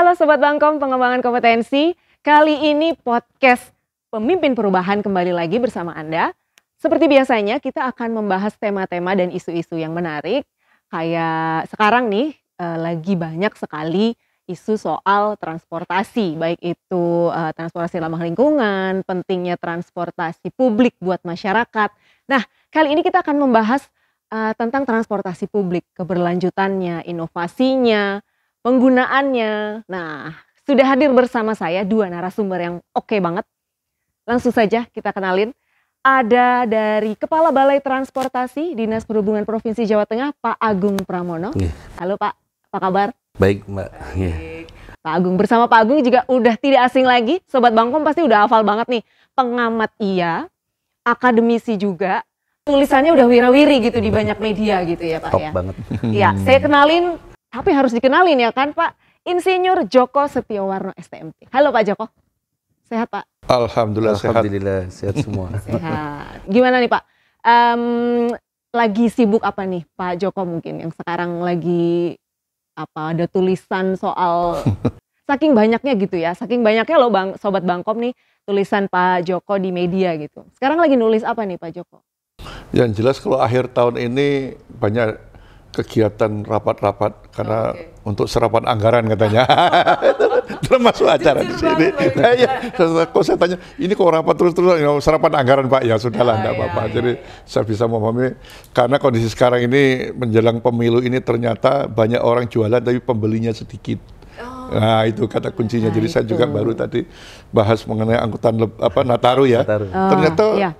Halo Sobat Bangkom Pengembangan Kompetensi. Kali ini podcast Pemimpin Perubahan kembali lagi bersama Anda. Seperti biasanya kita akan membahas tema-tema dan isu-isu yang menarik. Kayak sekarang nih lagi banyak sekali isu soal transportasi. Baik itu transportasi ramah lingkungan, pentingnya transportasi publik buat masyarakat. Nah, kali ini kita akan membahas tentang transportasi publik, keberlanjutannya, inovasinya, penggunaannya. Nah, sudah hadir bersama saya dua narasumber yang oke banget. Langsung saja kita kenalin. Ada dari Kepala Balai Transportasi Dinas Perhubungan Provinsi Jawa Tengah, Pak Agung Pramono. Halo Pak, apa kabar? Baik Mbak. Pak Agung, bersama Pak Agung juga udah tidak asing lagi. Sobat Bangkom pasti udah hafal banget nih. Pengamat iya, akademisi juga. Tulisannya udah wirawiri gitu di banyak media gitu ya Pak. Top ya. banget. Ya, saya kenalin, tapi harus dikenalin ya kan Pak. Insinyur Joko Setiowarno STMT. Halo Pak Joko. Sehat Pak? Alhamdulillah sehat semua. Sehat. Gimana nih Pak? Lagi sibuk apa nih Pak Joko mungkin yang sekarang lagi ada tulisan soal saking banyaknya gitu ya. Saking banyaknya loh Sobat Bangkom nih tulisan Pak Joko di media gitu. Sekarang lagi nulis apa nih Pak Joko? Yang jelas kalau akhir tahun ini banyak kegiatan rapat-rapat karena untuk serapan anggaran katanya. Termasuk acara di sini. Kok saya tanya, ini kok rapat terus-terus serapan anggaran Pak? Ya sudahlah, enggak apa-apa. Jadi saya bisa memahami karena kondisi sekarang ini menjelang pemilu ini ternyata banyak orang jualan tapi pembelinya sedikit. Nah itu kata kuncinya. Jadi saya juga baru tadi bahas mengenai angkutan Nataru ya. Ternyata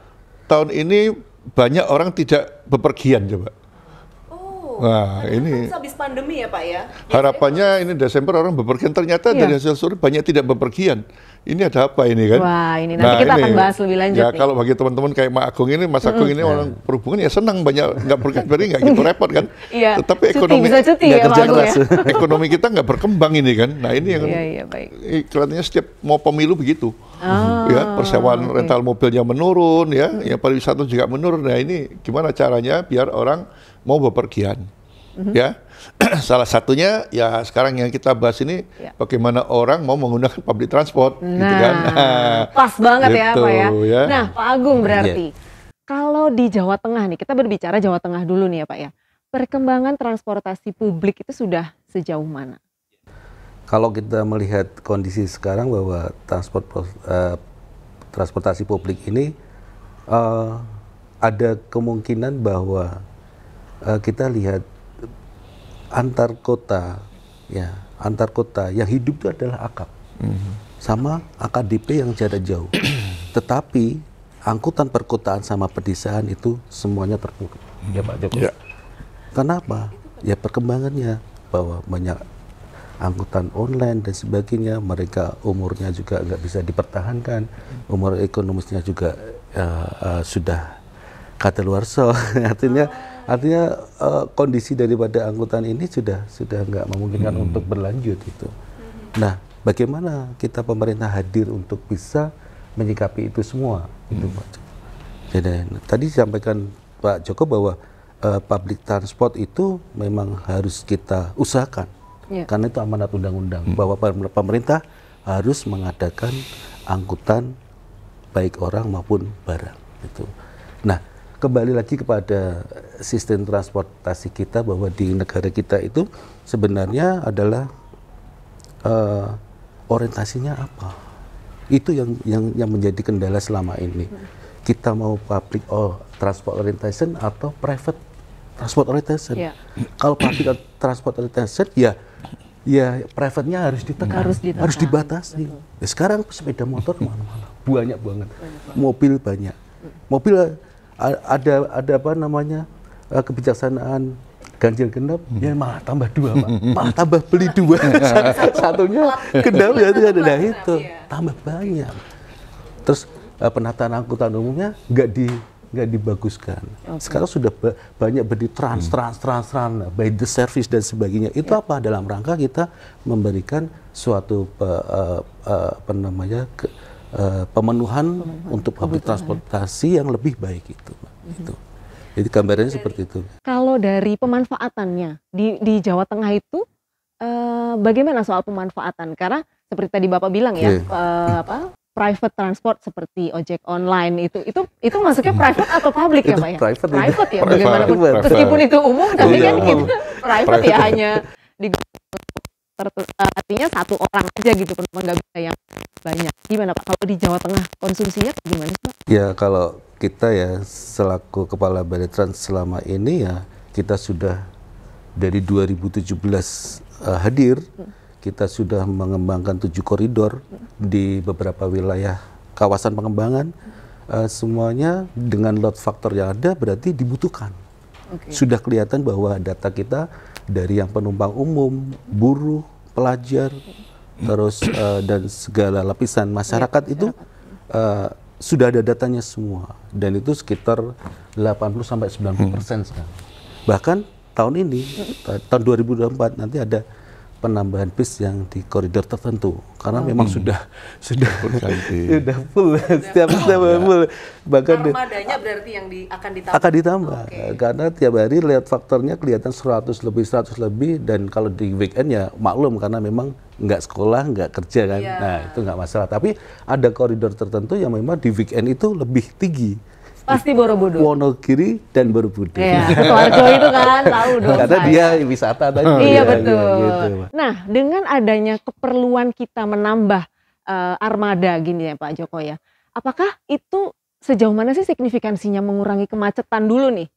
tahun ini banyak orang tidak bepergian coba. Nah ini habis pandemi ya Pak ya. Harapannya ini Desember orang bepergian, ternyata dari hasil survei banyak tidak bepergian. Ini ada apa ini kan? Wah ini nanti kita akan bahas lebih lanjut. Ya nih. Kalau bagi teman-teman kayak Mas Agung ini orang perhubungan ya senang banyak nggak bepergian, nggak gitu repot kan? Iya. Tetapi ekonomi bisa cuti ya, Pak Agung ya? Ekonomi kita nggak berkembang ini kan? Nah ini yang baik. kelihatannya setiap mau pemilu begitu. Ya persewaan rental mobilnya menurun ya, pariwisata juga menurun. Nah ini gimana caranya biar orang mau bepergian? Ya, salah satunya ya sekarang yang kita bahas ini bagaimana orang mau menggunakan public transport, gitu kan? Pas banget ya gitu, Pak ya. Ya. Nah Pak Agung berarti kalau di Jawa Tengah nih, kita berbicara Jawa Tengah dulu nih ya Pak ya. Perkembangan transportasi publik itu sudah sejauh mana? Kalau kita melihat kondisi sekarang bahwa transportasi publik ini ada kemungkinan bahwa kita lihat antar kota yang hidup itu adalah akap sama AKDP yang jarak jauh. Tetapi angkutan perkotaan sama pedesaan itu semuanya terbuka. Ya Pak Joko. Kenapa? Ya perkembangannya bahwa banyak angkutan online dan sebagainya, mereka umurnya juga nggak bisa dipertahankan, umur ekonomisnya juga sudah kadaluarsa. Artinya kondisi daripada angkutan ini sudah nggak memungkinkan untuk berlanjut itu. Nah, bagaimana kita pemerintah hadir untuk bisa menyikapi itu semua, itu Pak Joko. Jadi tadi disampaikan Pak Joko bahwa public transport itu memang harus kita usahakan, karena itu amanat undang-undang bahwa pemerintah harus mengadakan angkutan baik orang maupun barang itu. Nah, kembali lagi kepada sistem transportasi kita bahwa di negara kita itu sebenarnya adalah orientasinya apa? Itu yang menjadi kendala selama ini. Kita mau public transport orientation atau private transport orientation. Kalau public transport orientation ya private-nya harus ditekan, harus dibatasi. Ya, sekarang sepeda motor kemana-mana banyak banget, mobil banyak, mobil ada apa namanya kebijaksanaan ganjil genap, ya malah tambah 2 Pak, malah tambah beli 2, satunya genap ya itu tambah banyak. Terus penataan angkutan umumnya nggak dibaguskan. Sekarang sudah banyak beri trans, by the service dan sebagainya. Itu apa? Dalam rangka kita memberikan suatu pemenuhan untuk public transportasi yang lebih baik itu. Jadi gambarannya seperti itu. Kalau dari pemanfaatannya di Jawa Tengah itu bagaimana soal pemanfaatan? Karena seperti tadi Bapak bilang ya, private transport seperti ojek online itu masuknya private atau public ya Pak ya? Private ya, bagaimanapun. Meskipun itu umum, tapi kan itu private ya, hanya artinya satu orang aja gitu, penumpang nggak bisa yang banyak. Gimana Pak? Kalau di Jawa Tengah konsumsinya gimana Pak? Ya kalau kita ya selaku Kepala Balai Trans selama ini ya kita sudah dari 2017 hadir. Kita sudah mengembangkan 7 koridor di beberapa wilayah kawasan pengembangan. Semuanya dengan load factor yang ada berarti dibutuhkan. Sudah kelihatan bahwa data kita dari yang penumpang umum, buruh, pelajar, terus dan segala lapisan masyarakat itu sudah ada datanya semua. Dan itu sekitar 80-90% sekarang. Bahkan tahun ini, tahun 2024 nanti ada penambahan bis yang di koridor tertentu karena memang sudah full setiap full, bahkan armadanya berarti yang akan ditambah karena tiap hari lihat faktornya kelihatan 100 lebih dan kalau di weekend ya maklum karena memang nggak sekolah nggak kerja kan, nah itu nggak masalah, tapi ada koridor tertentu yang memang di weekend itu lebih tinggi. Pasti Borobudur, Wonogiri dan Borobudur. Iya, Sidoarjo itu kan tahu dong. Karena dia wisata tadi. Iya betul. Gitu. Nah, dengan adanya keperluan kita menambah armada gini ya Pak Joko ya, apakah itu sejauh mana sih signifikansinya mengurangi kemacetan dulu nih?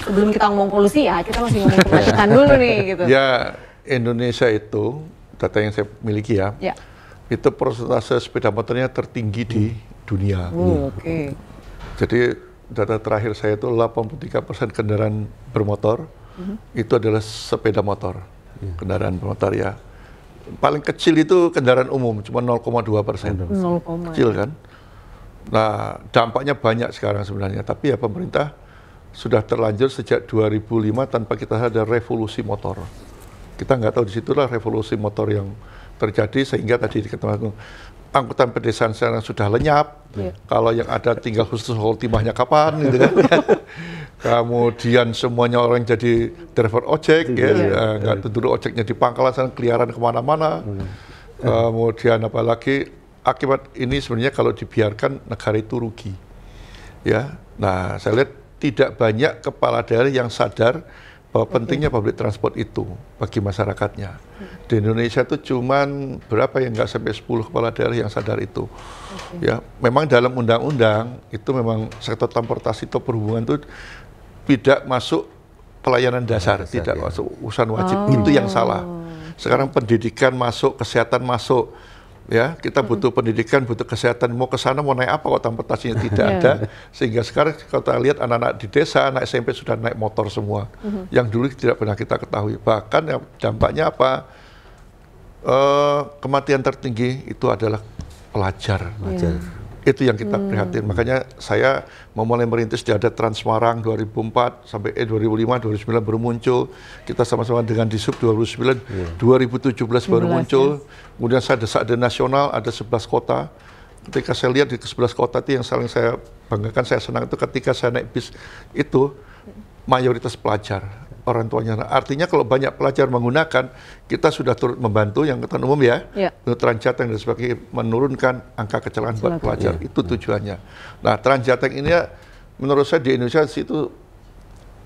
Sebelum kita ngomong polusi ya, kita masih ngomong kemacetan dulu nih gitu. Ya, Indonesia itu data yang saya miliki ya, itu persentase sepeda motornya tertinggi di dunia. Jadi data terakhir saya itu 83% kendaraan bermotor itu adalah sepeda motor, kendaraan bermotor ya. Paling kecil itu kendaraan umum, cuma 0,2%. Kecil kan? Nah, dampaknya banyak sekarang sebenarnya. Tapi ya pemerintah sudah terlanjur sejak 2005 tanpa kita ada revolusi motor. Kita nggak tahu disitulah revolusi motor yang terjadi sehingga tadi dikatakan angkutan pedesaan sekarang sudah lenyap. Kalau yang ada tinggal khusus timahnya kapan gitu kan. Kemudian semuanya orang jadi driver ojek nggak duduk ojeknya di pangkalan sana keliaran kemana-mana. Kemudian apalagi akibat ini sebenarnya kalau dibiarkan negara itu rugi. Ya. Nah, saya lihat tidak banyak kepala daerah yang sadar bahwa pentingnya public transport itu bagi masyarakatnya. Di Indonesia itu cuman berapa yang nggak sampai 10 kepala daerah yang sadar itu. Ya, memang dalam undang-undang itu memang sektor transportasi atau perhubungan itu tidak masuk pelayanan dasar, tidak masuk urusan wajib. Itu yang salah. Sekarang pendidikan masuk, kesehatan masuk. Ya, kita butuh pendidikan, butuh kesehatan, mau ke sana mau naik apa kok transportasinya tidak ada, sehingga sekarang kalau kita lihat anak-anak di desa, anak SMP sudah naik motor semua, yang dulu tidak pernah kita ketahui. Bahkan yang dampaknya apa? Kematian tertinggi itu adalah pelajar. Itu yang kita prihatin. Makanya saya memulai merintis di ada Trans Semarang 2004 sampai 2005, 2009 baru muncul. Kita sama-sama dengan Disub 2009, 2017 baru muncul. Kemudian saya desak di nasional ada 11 kota. Ketika saya lihat di 11 kota itu yang saling saya banggakan, saya senang itu ketika saya naik bis itu mayoritas pelajar. Orang tuanya. Artinya kalau banyak pelajar menggunakan, kita sudah turut membantu yang angkutan umum ya, untuk Transjateng dan sebagainya, menurunkan angka kecelakaan buat pelajar. Itu tujuannya. Nah, Transjateng ini ya, menurut saya di Indonesia itu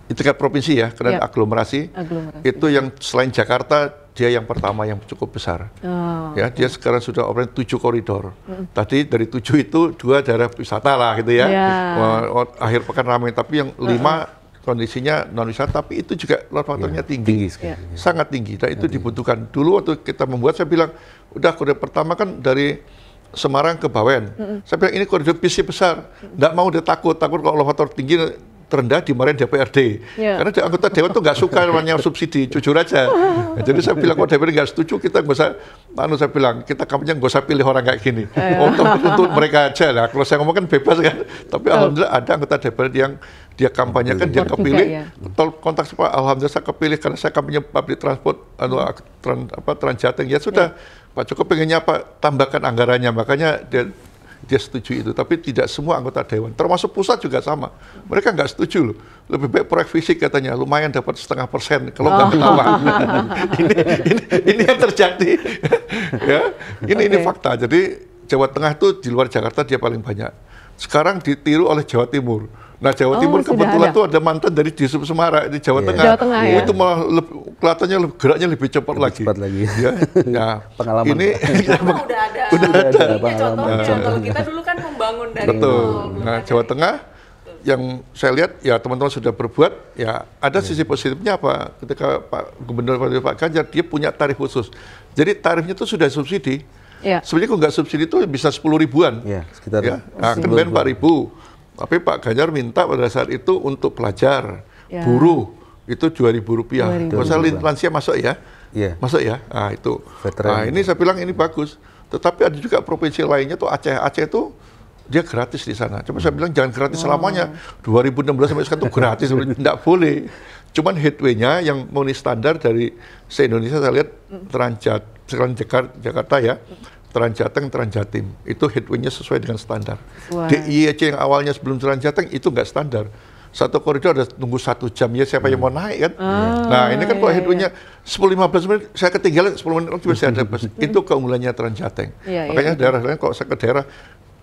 di tingkat provinsi ya, karena aglomerasi, itu yang selain Jakarta, dia yang pertama yang cukup besar. Ya, dia sekarang sudah operasi 7 koridor. Tadi dari 7 itu 2 daerah wisata lah gitu ya. Akhir pekan ramai, tapi yang 5 kondisinya non wisata, tapi itu juga load faktornya tinggi sangat tinggi. Dan itu dibutuhkan. Dulu waktu kita membuat, saya bilang, udah koridor pertama kan dari Semarang ke Bawen. Saya bilang ini koridor bisnya besar, nggak mau dia takut kalau load faktor tinggi terendah dimarahin DPRD. Karena anggota Dewan tuh nggak suka namanya subsidi, jujur aja. Nah, jadi saya bilang, kalau DPRD nggak setuju, kita nggak usah, saya bilang, kita kampanye nggak usah pilih orang kayak gini. Untuk mereka aja lah. Kalau saya ngomong kan bebas kan. Tapi alhamdulillah ada anggota DPRD yang dia kampanyekan, dia kepilih. Kontak Pak, alhamdulillah saya kepilih karena saya kampanye public transport, Transjateng. Ya sudah, Pak Jokowi pengennya apa? Tambahkan anggarannya. Makanya dia dia setuju itu. Tapi tidak semua anggota dewan, termasuk pusat juga sama. Mereka nggak setuju loh. Lebih baik proyek fisik katanya, lumayan dapat 0,5% kalau nggak ketahuan. ini yang terjadi. Ya, ini fakta. Jadi Jawa Tengah itu di luar Jakarta dia paling banyak. Sekarang ditiru oleh Jawa Timur. Nah, Jawa Timur kebetulan tuh ada mantan dari Disub Semara di Jawa Tengah. Jawa Tengah, ya? Itu malah kelihatannya geraknya lebih cepat lagi. Cepat lagi. Ya, nah, pengalaman. Ini udah ada. Contohnya. Kalau kita dulu kan membangun dari betul. Nah, Jawa Tengah yang saya lihat ya teman-teman sudah berbuat, ya ada sisi positifnya apa? Ketika Pak Gubernur Pak Ganjar dia punya tarif khusus. Jadi tarifnya itu sudah subsidi. Ya. Sebenarnya kalau nggak subsidi itu bisa 10 ribuan. Ya, sekitar. Ya. Nah, kan 4.000. Tapi Pak Ganjar minta pada saat itu untuk pelajar, buruh itu Rp2.000. Masalah lansia masuk ya? Iya. Masuk ya? Nah itu. Veteran. Nah ini saya bilang ini bagus. Tetapi ada juga provinsi lainnya tuh Aceh. Aceh itu dia gratis di sana. Cuma saya bilang jangan gratis selamanya. 2016 sampai sekarang tuh gratis, tidak boleh. Cuman headway-nya yang memenuhi standar dari se-Indonesia saya lihat Trans Jakarta ya. Trans Jateng, Trans Jatim, itu headway-nya sesuai dengan standar. DIEC yang awalnya sebelum Trans Jateng itu nggak standar. Satu koridor ada tunggu 1 jam, ya siapa yang mau naik kan? Nah ini kan kalau headway-nya 10-15 menit, saya ketinggalan 10 menit lagi masih ada bus. Itu keunggulannya Trans Jateng. Makanya daerah lain kalau saya ke daerah,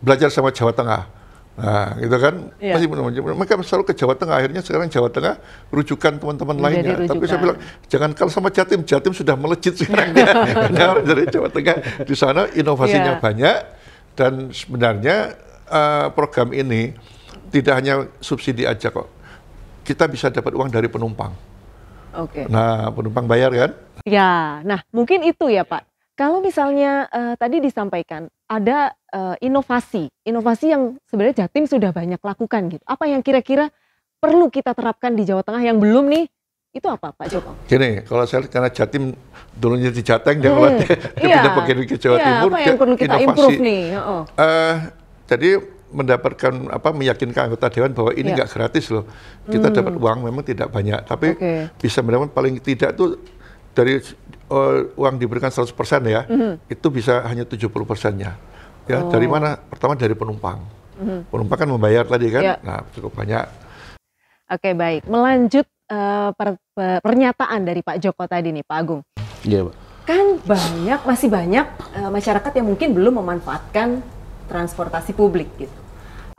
belajar sama Jawa Tengah. Nah, gitu kan, masih mereka selalu ke Jawa Tengah. Akhirnya sekarang Jawa Tengah rujukan teman-teman lainnya. Tapi saya bilang jangan kalah sama Jatim. Jatim sudah melejit sekarang. Karena dari Jawa Tengah di sana inovasinya banyak dan sebenarnya program ini tidak hanya subsidi aja kok. Kita bisa dapat uang dari penumpang. Nah, penumpang bayar kan? Ya, nah mungkin itu ya Pak. Kalau misalnya tadi disampaikan ada inovasi yang sebenarnya Jatim sudah banyak lakukan gitu. Apa yang kira-kira perlu kita terapkan di Jawa Tengah yang belum nih? Itu apa Pak Joko? Gini, kalau saya lihat karena Jatim dulunya di Jateng, dia kalau dia pindah bagian ke Jawa Timur, apa yang perlu kita improve nih? Jadi mendapatkan meyakinkan anggota dewan bahwa ini nggak gratis loh. Kita dapat uang memang tidak banyak, tapi bisa mendapat paling tidak tuh dari uang diberikan 100% ya, itu bisa hanya 70%-nya. Ya, dari mana? Pertama dari penumpang. Penumpang kan membayar tadi kan, nah cukup banyak. Oke, baik. Melanjut pernyataan dari Pak Joko tadi nih, Pak Agung. Iya, Pak. Kan masih banyak masyarakat yang mungkin belum memanfaatkan transportasi publik gitu.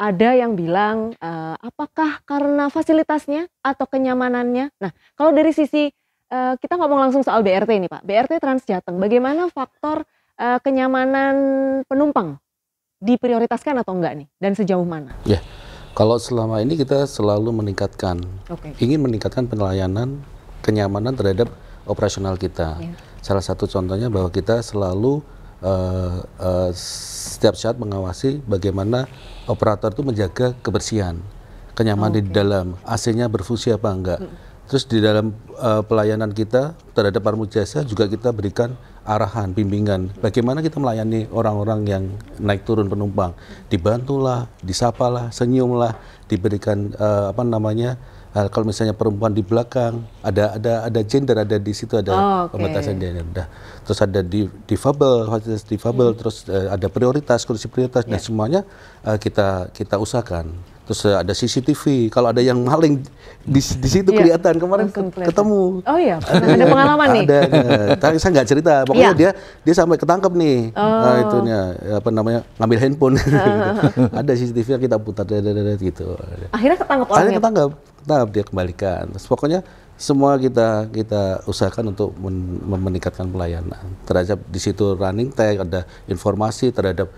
Ada yang bilang apakah karena fasilitasnya atau kenyamanannya? Nah, kalau dari sisi kita ngomong langsung soal BRT ini Pak, BRT Trans Jateng, bagaimana faktor kenyamanan penumpang diprioritaskan atau enggak nih, dan sejauh mana? Ya, kalau selama ini kita selalu meningkatkan, ingin meningkatkan pelayanan, kenyamanan terhadap operasional kita. Salah satu contohnya bahwa kita selalu setiap saat mengawasi bagaimana operator itu menjaga kebersihan, kenyamanan di dalam, AC-nya berfungsi apa enggak. Terus di dalam pelayanan kita terhadap para jasa juga kita berikan arahan, bimbingan, bagaimana kita melayani orang-orang yang naik turun penumpang, dibantulah, disapalah, senyumlah, diberikan kalau misalnya perempuan di belakang, ada gender, ada di situ ada pembatasan gender. Terus ada difabel, fasilitas difabel, terus ada prioritas, kursi prioritas, dan semuanya kita usahakan. Terus ada CCTV, kalau ada yang maling di situ kelihatan, kemarin ketemu. Oh iya, ada pengalaman nih. Tapi saya nggak cerita, pokoknya dia sampai ketangkep nih, ngambil handphone. Ada CCTV yang kita putar, gitu. Akhirnya ketangkep orangnya? Akhirnya ketangkep, dia kembalikan. Terus pokoknya semua kita usahakan untuk meningkatkan pelayanan. Terhadap di situ running tag, ada informasi terhadap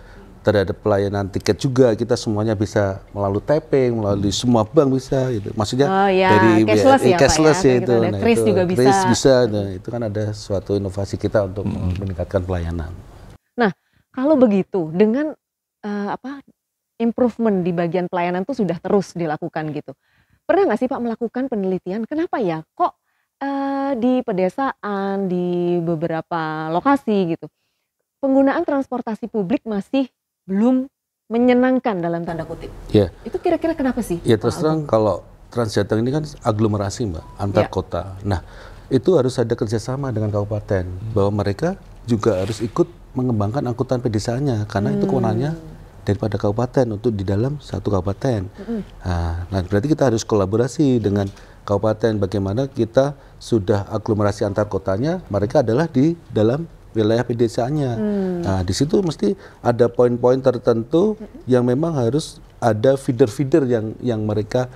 pelayanan tiket juga, kita semuanya bisa melalui tapping, melalui semua bank bisa gitu. Maksudnya dari cashless ya itu. Nah, Kris juga bisa. Nah, itu kan ada suatu inovasi kita untuk meningkatkan pelayanan. Nah, kalau begitu dengan improvement di bagian pelayanan itu sudah terus dilakukan gitu. Pernah nggak sih Pak melakukan penelitian kenapa ya kok di pedesaan, di beberapa lokasi gitu, penggunaan transportasi publik masih belum menyenangkan dalam tanda kutip? Itu kira-kira kenapa sih? Ya terus terang kalau Trans Jateng ini kan aglomerasi Mbak, antar kota. Nah itu harus ada kerjasama dengan kabupaten, bahwa mereka juga harus ikut mengembangkan angkutan pedesaannya, karena itu kewenangannya daripada kabupaten untuk di dalam satu kabupaten. Nah, berarti kita harus kolaborasi dengan kabupaten, bagaimana kita sudah aglomerasi antar kotanya, mereka adalah di dalam wilayah pedesanya. Nah, di situ mesti ada poin-poin tertentu yang memang harus ada feeder-feeder yang mereka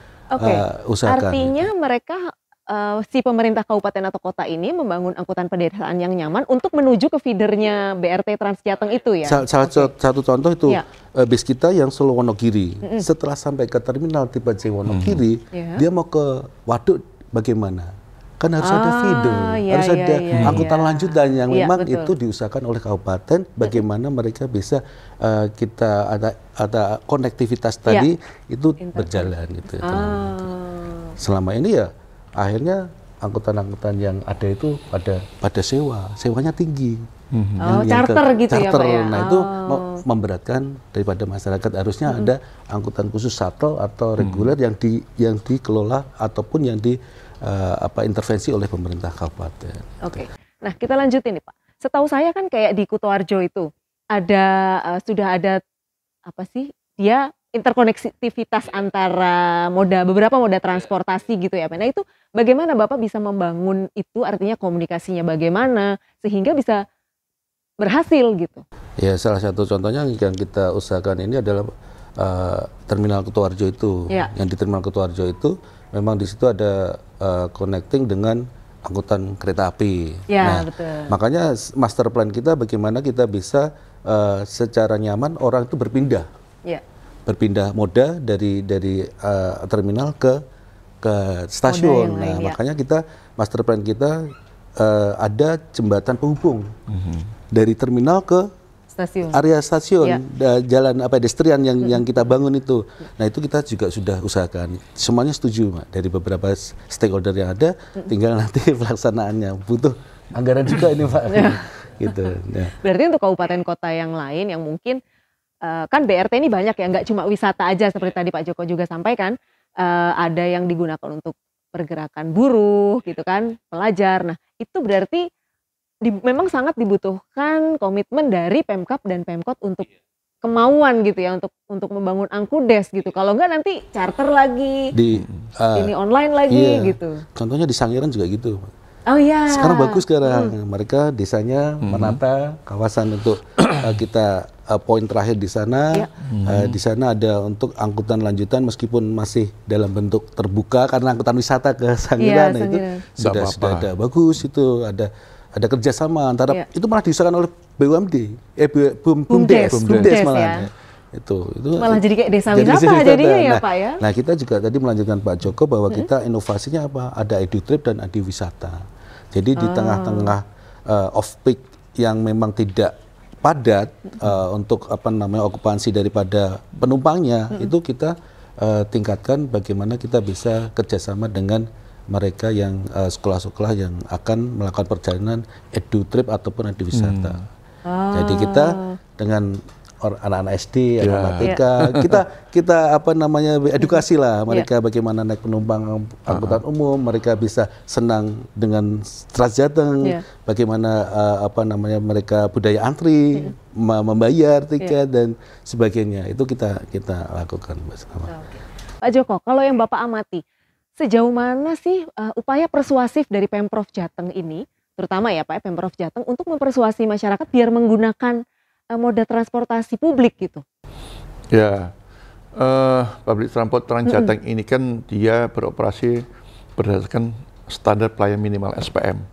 usahakan. Artinya mereka si pemerintah kabupaten atau kota ini membangun angkutan pedesaan yang nyaman untuk menuju ke feedernya BRT Transjateng itu ya? Satu contoh itu bis kita yang Solo Wonogiri. Setelah sampai ke terminal tipe C Wonogiri, dia mau ke Waduk bagaimana? Kan harus ada feeder, harus ada angkutan lanjutan yang memang itu diusahakan oleh kabupaten, bagaimana mereka bisa kita ada konektivitas tadi itu berjalan gitu. Selama ini ya akhirnya angkutan-angkutan yang ada itu pada sewanya tinggi. Charter gitu ya Pak ya? Nah itu memberatkan daripada masyarakat. Harusnya ada angkutan khusus shuttle atau reguler yang dikelola ataupun yang intervensi oleh pemerintah kabupaten. Oke. Nah kita lanjutin nih Pak. Setahu saya kan kayak di Kutoarjo itu sudah ada dia interkonektivitas antara beberapa moda transportasi gitu ya Pak. Nah itu bagaimana Bapak bisa membangun itu, artinya komunikasinya bagaimana sehingga bisa berhasil gitu? Ya, salah satu contohnya yang kita usahakan ini adalah terminal Kutoarjo itu. Yang di terminal Kutoarjo itu memang di situ ada connecting dengan angkutan kereta api. Betul. Makanya master plan kita bagaimana kita bisa secara nyaman orang itu berpindah moda dari terminal ke stasiun. Makanya kita master plan kita ada jembatan penghubung dari terminal ke area stasiun, jalan pedestrian yang kita bangun itu. Nah itu kita juga sudah usahakan. Semuanya setuju Pak, dari beberapa stakeholder yang ada, tinggal nanti pelaksanaannya. Butuh anggaran juga ini Pak. Gitu. Berarti untuk kabupaten kota yang lain yang mungkin kan BRT ini banyak ya, nggak cuma wisata aja seperti tadi Pak Joko juga sampaikan, ada yang digunakan untuk pergerakan buruh gitu kan, pelajar. Nah itu berarti memang sangat dibutuhkan komitmen dari Pemkab dan Pemkot untuk kemauan gitu ya, untuk membangun Angkudes gitu. Kalau enggak nanti charter lagi, ini online lagi gitu. Contohnya di Sangiran juga gitu. Sekarang bagus mereka desanya menata kawasan untuk kita poin terakhir di sana. Di sana ada untuk angkutan lanjutan meskipun masih dalam bentuk terbuka karena angkutan wisata ke Sangiran. Itu sudah ada bagus, itu ada kerjasama antara itu malah diusahakan oleh BUMD, BUMDes malah. Itu malah jadi kayak desa wisata jadinya ya Pak ya. Nah kita juga tadi melanjutkan Pak Joko bahwa kita inovasinya apa? Ada edutrip dan adiwisata. Jadi di tengah-tengah off peak yang memang tidak padat untuk okupansi daripada penumpangnya itu kita tingkatkan bagaimana kita bisa kerjasama dengan mereka yang sekolah-sekolah yang akan melakukan perjalanan edutrip ataupun adiwisata. Jadi kita dengan anak-anak SD, anak-anak TK, kita edukasi lah mereka bagaimana naik penumpang angkutan umum, mereka bisa senang dengan Transjateng, bagaimana mereka budaya antri, membayar tiket dan sebagainya. Itu kita lakukan bersama. Pak Joko, kalau yang Bapak amati, sejauh mana sih upaya persuasif dari Pemprov Jateng ini, terutama ya Pak Pemprov Jateng untuk mempersuasi masyarakat biar menggunakan moda transportasi publik gitu? Ya, public transport Transjateng ini kan dia beroperasi berdasarkan standar pelayanan minimal SPM.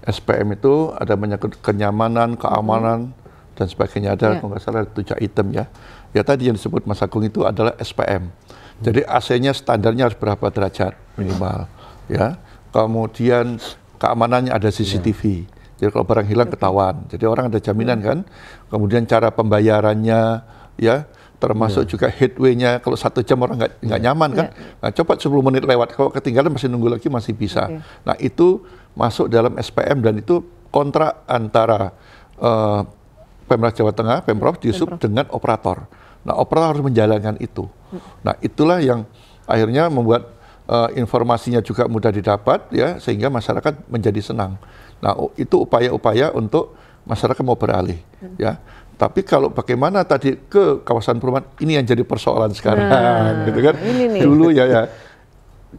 SPM itu ada menyangkut kenyamanan, keamanan dan sebagainya. Ada kalau nggak salah 7 item ya. Ya tadi yang disebut Mas Agung itu adalah SPM. Jadi AC-nya standarnya harus berapa derajat minimal, ya. Kemudian keamanannya ada CCTV. Jadi kalau barang hilang ketahuan. Jadi orang ada jaminan kan. Kemudian cara pembayarannya, ya, termasuk juga headway-nya. Kalau 1 jam orang nggak nyaman kan. Nah, coba 10 menit lewat. Kalau ketinggalan masih nunggu lagi masih bisa. Nah itu masuk dalam SPM dan itu kontrak antara Pemprov Jawa Tengah, Pemprov Disub dengan operator. Nah, operator harus menjalankan itu. Nah, itulah yang akhirnya membuat informasinya juga mudah didapat, ya, sehingga masyarakat menjadi senang. Nah, itu upaya-upaya untuk masyarakat mau beralih, ya. Tapi kalau bagaimana tadi ke kawasan perumahan, ini yang jadi persoalan sekarang, gitu kan? Dulu ya,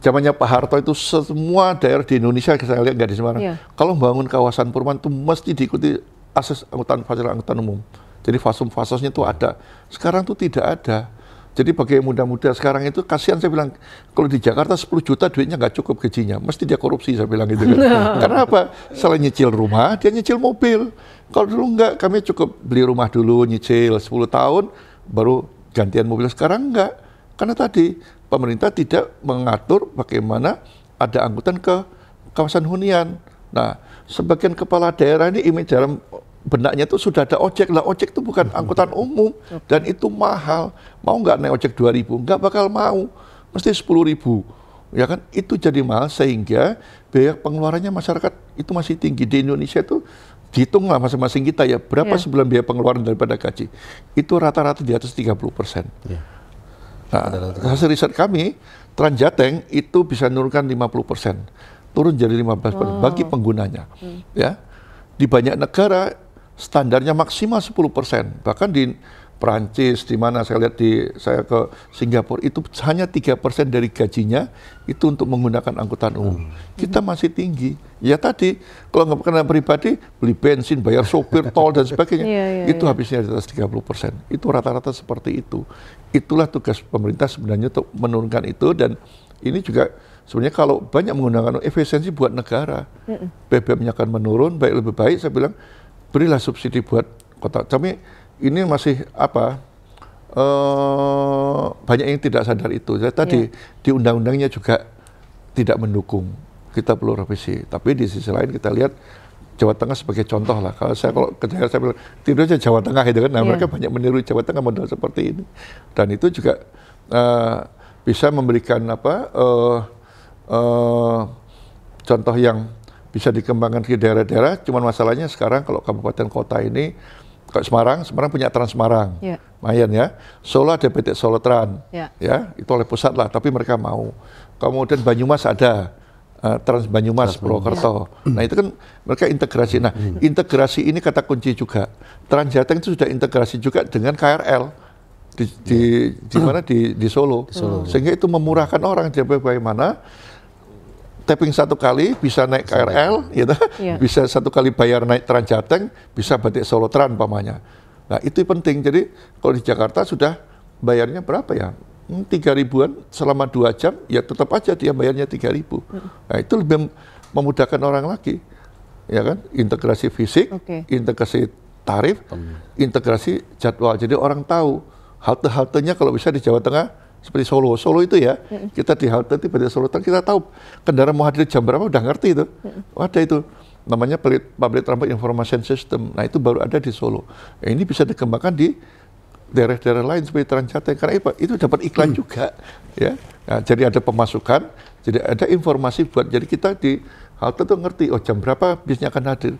zamannya Pak Harto itu semua daerah di Indonesia, saya lihat nggak di Semarang, kalau membangun kawasan perumahan itu mesti diikuti akses angkutan umum. Jadi fasum-fasosnya itu ada. Sekarang tuh tidak ada. Jadi bagi muda-muda sekarang itu kasihan, saya bilang, kalau di Jakarta 10 juta duitnya nggak cukup gajinya, mesti dia korupsi, saya bilang gitu kan. Karena apa? Selain nyicil rumah, dia nyicil mobil. Kalau dulu nggak, kami cukup beli rumah dulu, nyicil 10 tahun, baru gantian mobil. Sekarang nggak. Karena tadi pemerintah tidak mengatur bagaimana ada angkutan ke kawasan hunian. Nah, sebagian kepala daerah ini image dalam benaknya itu sudah ada ojek lah. Ojek itu bukan angkutan umum dan itu mahal. Mau nggak naik ojek 2.000? Nggak bakal mau. Mesti 10.000. Ya kan? Itu jadi mahal sehingga biaya pengeluarannya masyarakat itu masih tinggi. Di Indonesia itu dihitung lah masing-masing kita ya, berapa sebulan biaya pengeluaran daripada gaji. Itu rata-rata di atas 30%. Nah, hasil riset kami, Transjateng itu bisa menurunkan 50%. Turun jadi 15% bagi penggunanya. Ya. Di banyak negara standarnya maksimal 10%. Bahkan di Perancis, di mana saya lihat saya ke Singapura, itu hanya 3% dari gajinya itu untuk menggunakan angkutan umum. Kita masih tinggi. Ya tadi, kalau nggak kendaraan pribadi, beli bensin, bayar sopir, tol, dan sebagainya. Itu habisnya di atas 30%. Itu rata-rata seperti itu. Itulah tugas pemerintah sebenarnya untuk menurunkan itu, dan ini juga sebenarnya kalau banyak menggunakan efisiensi buat negara. BBM-nya akan menurun, lebih baik saya bilang, berilah subsidi buat kota. Kami ini masih banyak yang tidak sadar itu. Jadi tadi di undang-undangnya juga tidak mendukung. Kita perlu revisi. Tapi di sisi lain kita lihat Jawa Tengah sebagai contoh lah. Kalau ke daerah saya bilang, tidur aja Jawa Tengah itu kan. Nah, mereka banyak meniru Jawa Tengah model seperti ini. Dan itu juga bisa memberikan contoh yang bisa dikembangkan ke daerah-daerah. Cuman masalahnya sekarang kalau kabupaten kota ini, kayak Semarang punya Trans Semarang, lumayan ya. Solo ada PT Solo Trans, ya itu oleh pusat lah, tapi mereka mau. Kemudian Banyumas ada Trans Banyumas, Purwokerto. Nah itu kan mereka integrasi. Nah integrasi ini kata kunci juga. Transjateng itu sudah integrasi juga dengan KRL di mana di Solo. Sehingga itu memurahkan orang. Jadi bagaimana tapping satu kali bisa naik KRL, gitu. Bisa satu kali bayar naik Transjateng, bisa batik Solo Trans umpamanya. Nah itu penting. Jadi kalau di Jakarta sudah bayarnya berapa ya? 3.000-an selama 2 jam, ya tetap aja dia bayarnya 3.000. Nah itu lebih memudahkan orang lagi, ya kan? Integrasi fisik, integrasi tarif, integrasi jadwal. Jadi orang tahu halte-haltenya kalau bisa di Jawa Tengah seperti Solo itu ya, kita di halte di Solo Trans kita tahu kendaraan mau hadir jam berapa udah ngerti itu, ada itu namanya Public Transport Information System. Nah itu baru ada di Solo. Ya, ini bisa dikembangkan di daerah-daerah lain seperti Transjateng karena itu dapat iklan juga, ya. Nah, jadi ada pemasukan, jadi ada informasi buat jadi kita di halte tuh ngerti jam berapa bisnya akan hadir.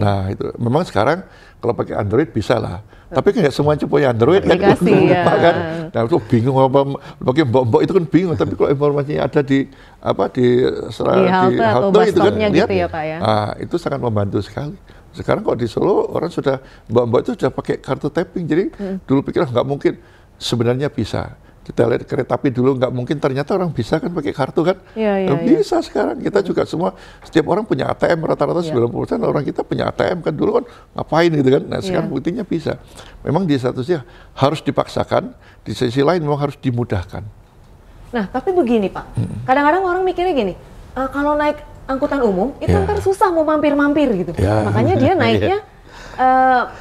Nah itu memang sekarang kalau pakai Android bisa lah. Tapi kan nggak semuanya punya Android kan, kan? Nah itu bingung apa pakai mbok-mbok itu kan bingung. Tapi kalau informasinya ada di halte itu kan lihat, gitu ya, Pak, ya? Nah, itu sangat membantu sekali. Sekarang kalau di Solo orang sudah mbok-mbok itu sudah pakai kartu tapping. Jadi dulu pikir nggak mungkin, sebenarnya bisa. Kita lihat kereta api dulu nggak mungkin, ternyata orang bisa kan pakai kartu kan. Bisa sekarang, kita juga semua, setiap orang punya ATM, rata-rata 90% orang kita punya ATM kan, dulu kan ngapain gitu kan. Nah sekarang buktinya bisa. Memang di satu sisi harus dipaksakan, di sisi lain memang harus dimudahkan. Nah tapi begini Pak, kadang-kadang orang mikirnya gini, kalau naik angkutan umum itu kan susah mau mampir-mampir gitu. Makanya dia naiknya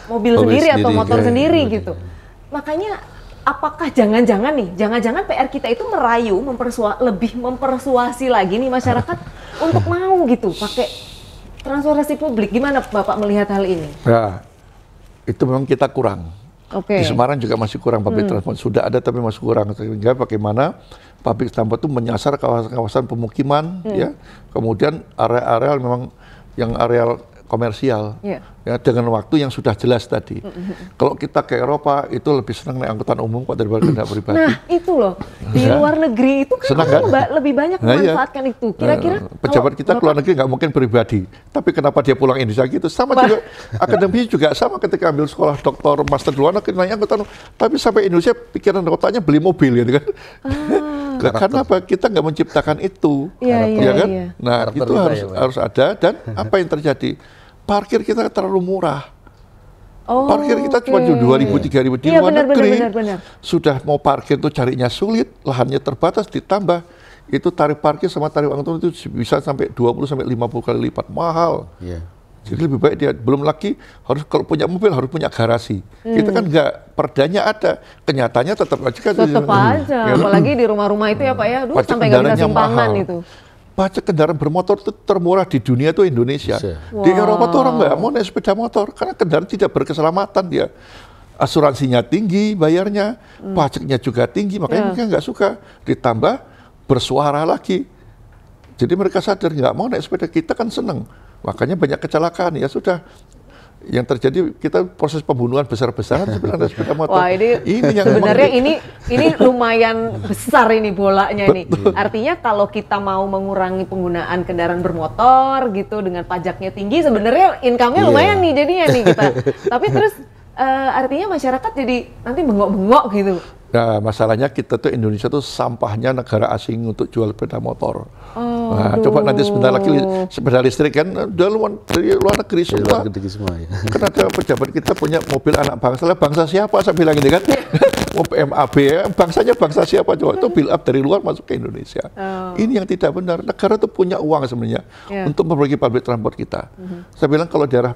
mobil sendiri atau motor sendiri gitu. Makanya apakah jangan-jangan PR kita itu merayu, lebih mempersuasi lagi nih masyarakat untuk mau gitu pakai transportasi publik? Gimana Bapak melihat hal ini? Ya, itu memang kita kurang. Di Semarang juga masih kurang public transport. Sudah ada tapi masih kurang. Sehingga bagaimana public transport itu menyasar kawasan-kawasan pemukiman, ya. Kemudian area-area memang yang areal komersial, ya dengan waktu yang sudah jelas tadi. Kalau kita ke Eropa itu lebih senang naik angkutan umum daripada kendaraan pribadi. Nah itu loh, di luar negeri itu kan Senang, orang lebih banyak memanfaatkan itu. Kira-kira pejabat kita keluar negeri nggak mungkin pribadi, tapi kenapa dia pulang Indonesia gitu? Sama juga akademi juga sama, ketika ambil sekolah doktor, master di luar negeri naik angkutan, tapi sampai Indonesia pikiran otaknya beli mobil gitu kan. Karena apa? Kita nggak menciptakan itu, ya kan? Nah itu harus ada. Dan apa yang terjadi? Parkir kita terlalu murah. Parkir kita cuma 2.000, 3.000 di luar negeri. Benar. Sudah mau parkir itu carinya sulit, lahannya terbatas, ditambah itu tarif parkir sama tarif angkutan itu bisa sampai 20 sampai 50 kali lipat mahal. Jadi lebih baik dia, belum lagi harus kalau punya mobil harus punya garasi. Kita kan nggak, perdanya ada, kenyataannya tetap aja kan. Tetap aja, apalagi di rumah-rumah itu ya Pak ya, sampai nggak bisa simpangan itu. Pajak kendaraan bermotor itu termurah di dunia itu Indonesia. Di Eropa tuh orang nggak mau naik sepeda motor karena kendaraan tidak berkeselamatan dia. Asuransinya tinggi bayarnya, pajaknya juga tinggi, makanya mereka nggak suka. Ditambah bersuara lagi. Jadi mereka sadar nggak mau naik sepeda, kita kan seneng. Makanya banyak kecelakaan, ya sudah. Yang terjadi kita proses pembunuhan besar-besaran sebenarnya sepeda motor. Wah ini yang sebenarnya ini lumayan besar ini bolanya nih. Artinya kalau kita mau mengurangi penggunaan kendaraan bermotor gitu dengan pajaknya tinggi, sebenarnya income-nya lumayan nih jadinya nih kita. Tapi terus artinya masyarakat jadi nanti bengok-bengok gitu. Nah, masalahnya kita tuh Indonesia tuh sampahnya negara asing untuk jual sepeda motor. Nah, coba nanti sebentar lagi sepeda listrik kan dari luar negeri semua. Kan ada pejabat kita punya mobil anak bangsa. Bangsa siapa saya bilang ini kan? Mobil MAB ya, bangsanya bangsa siapa coba? Itu build up dari luar masuk ke Indonesia. Ini yang tidak benar. Negara tuh punya uang sebenarnya untuk memperbaiki public transport kita. Saya bilang kalau daerah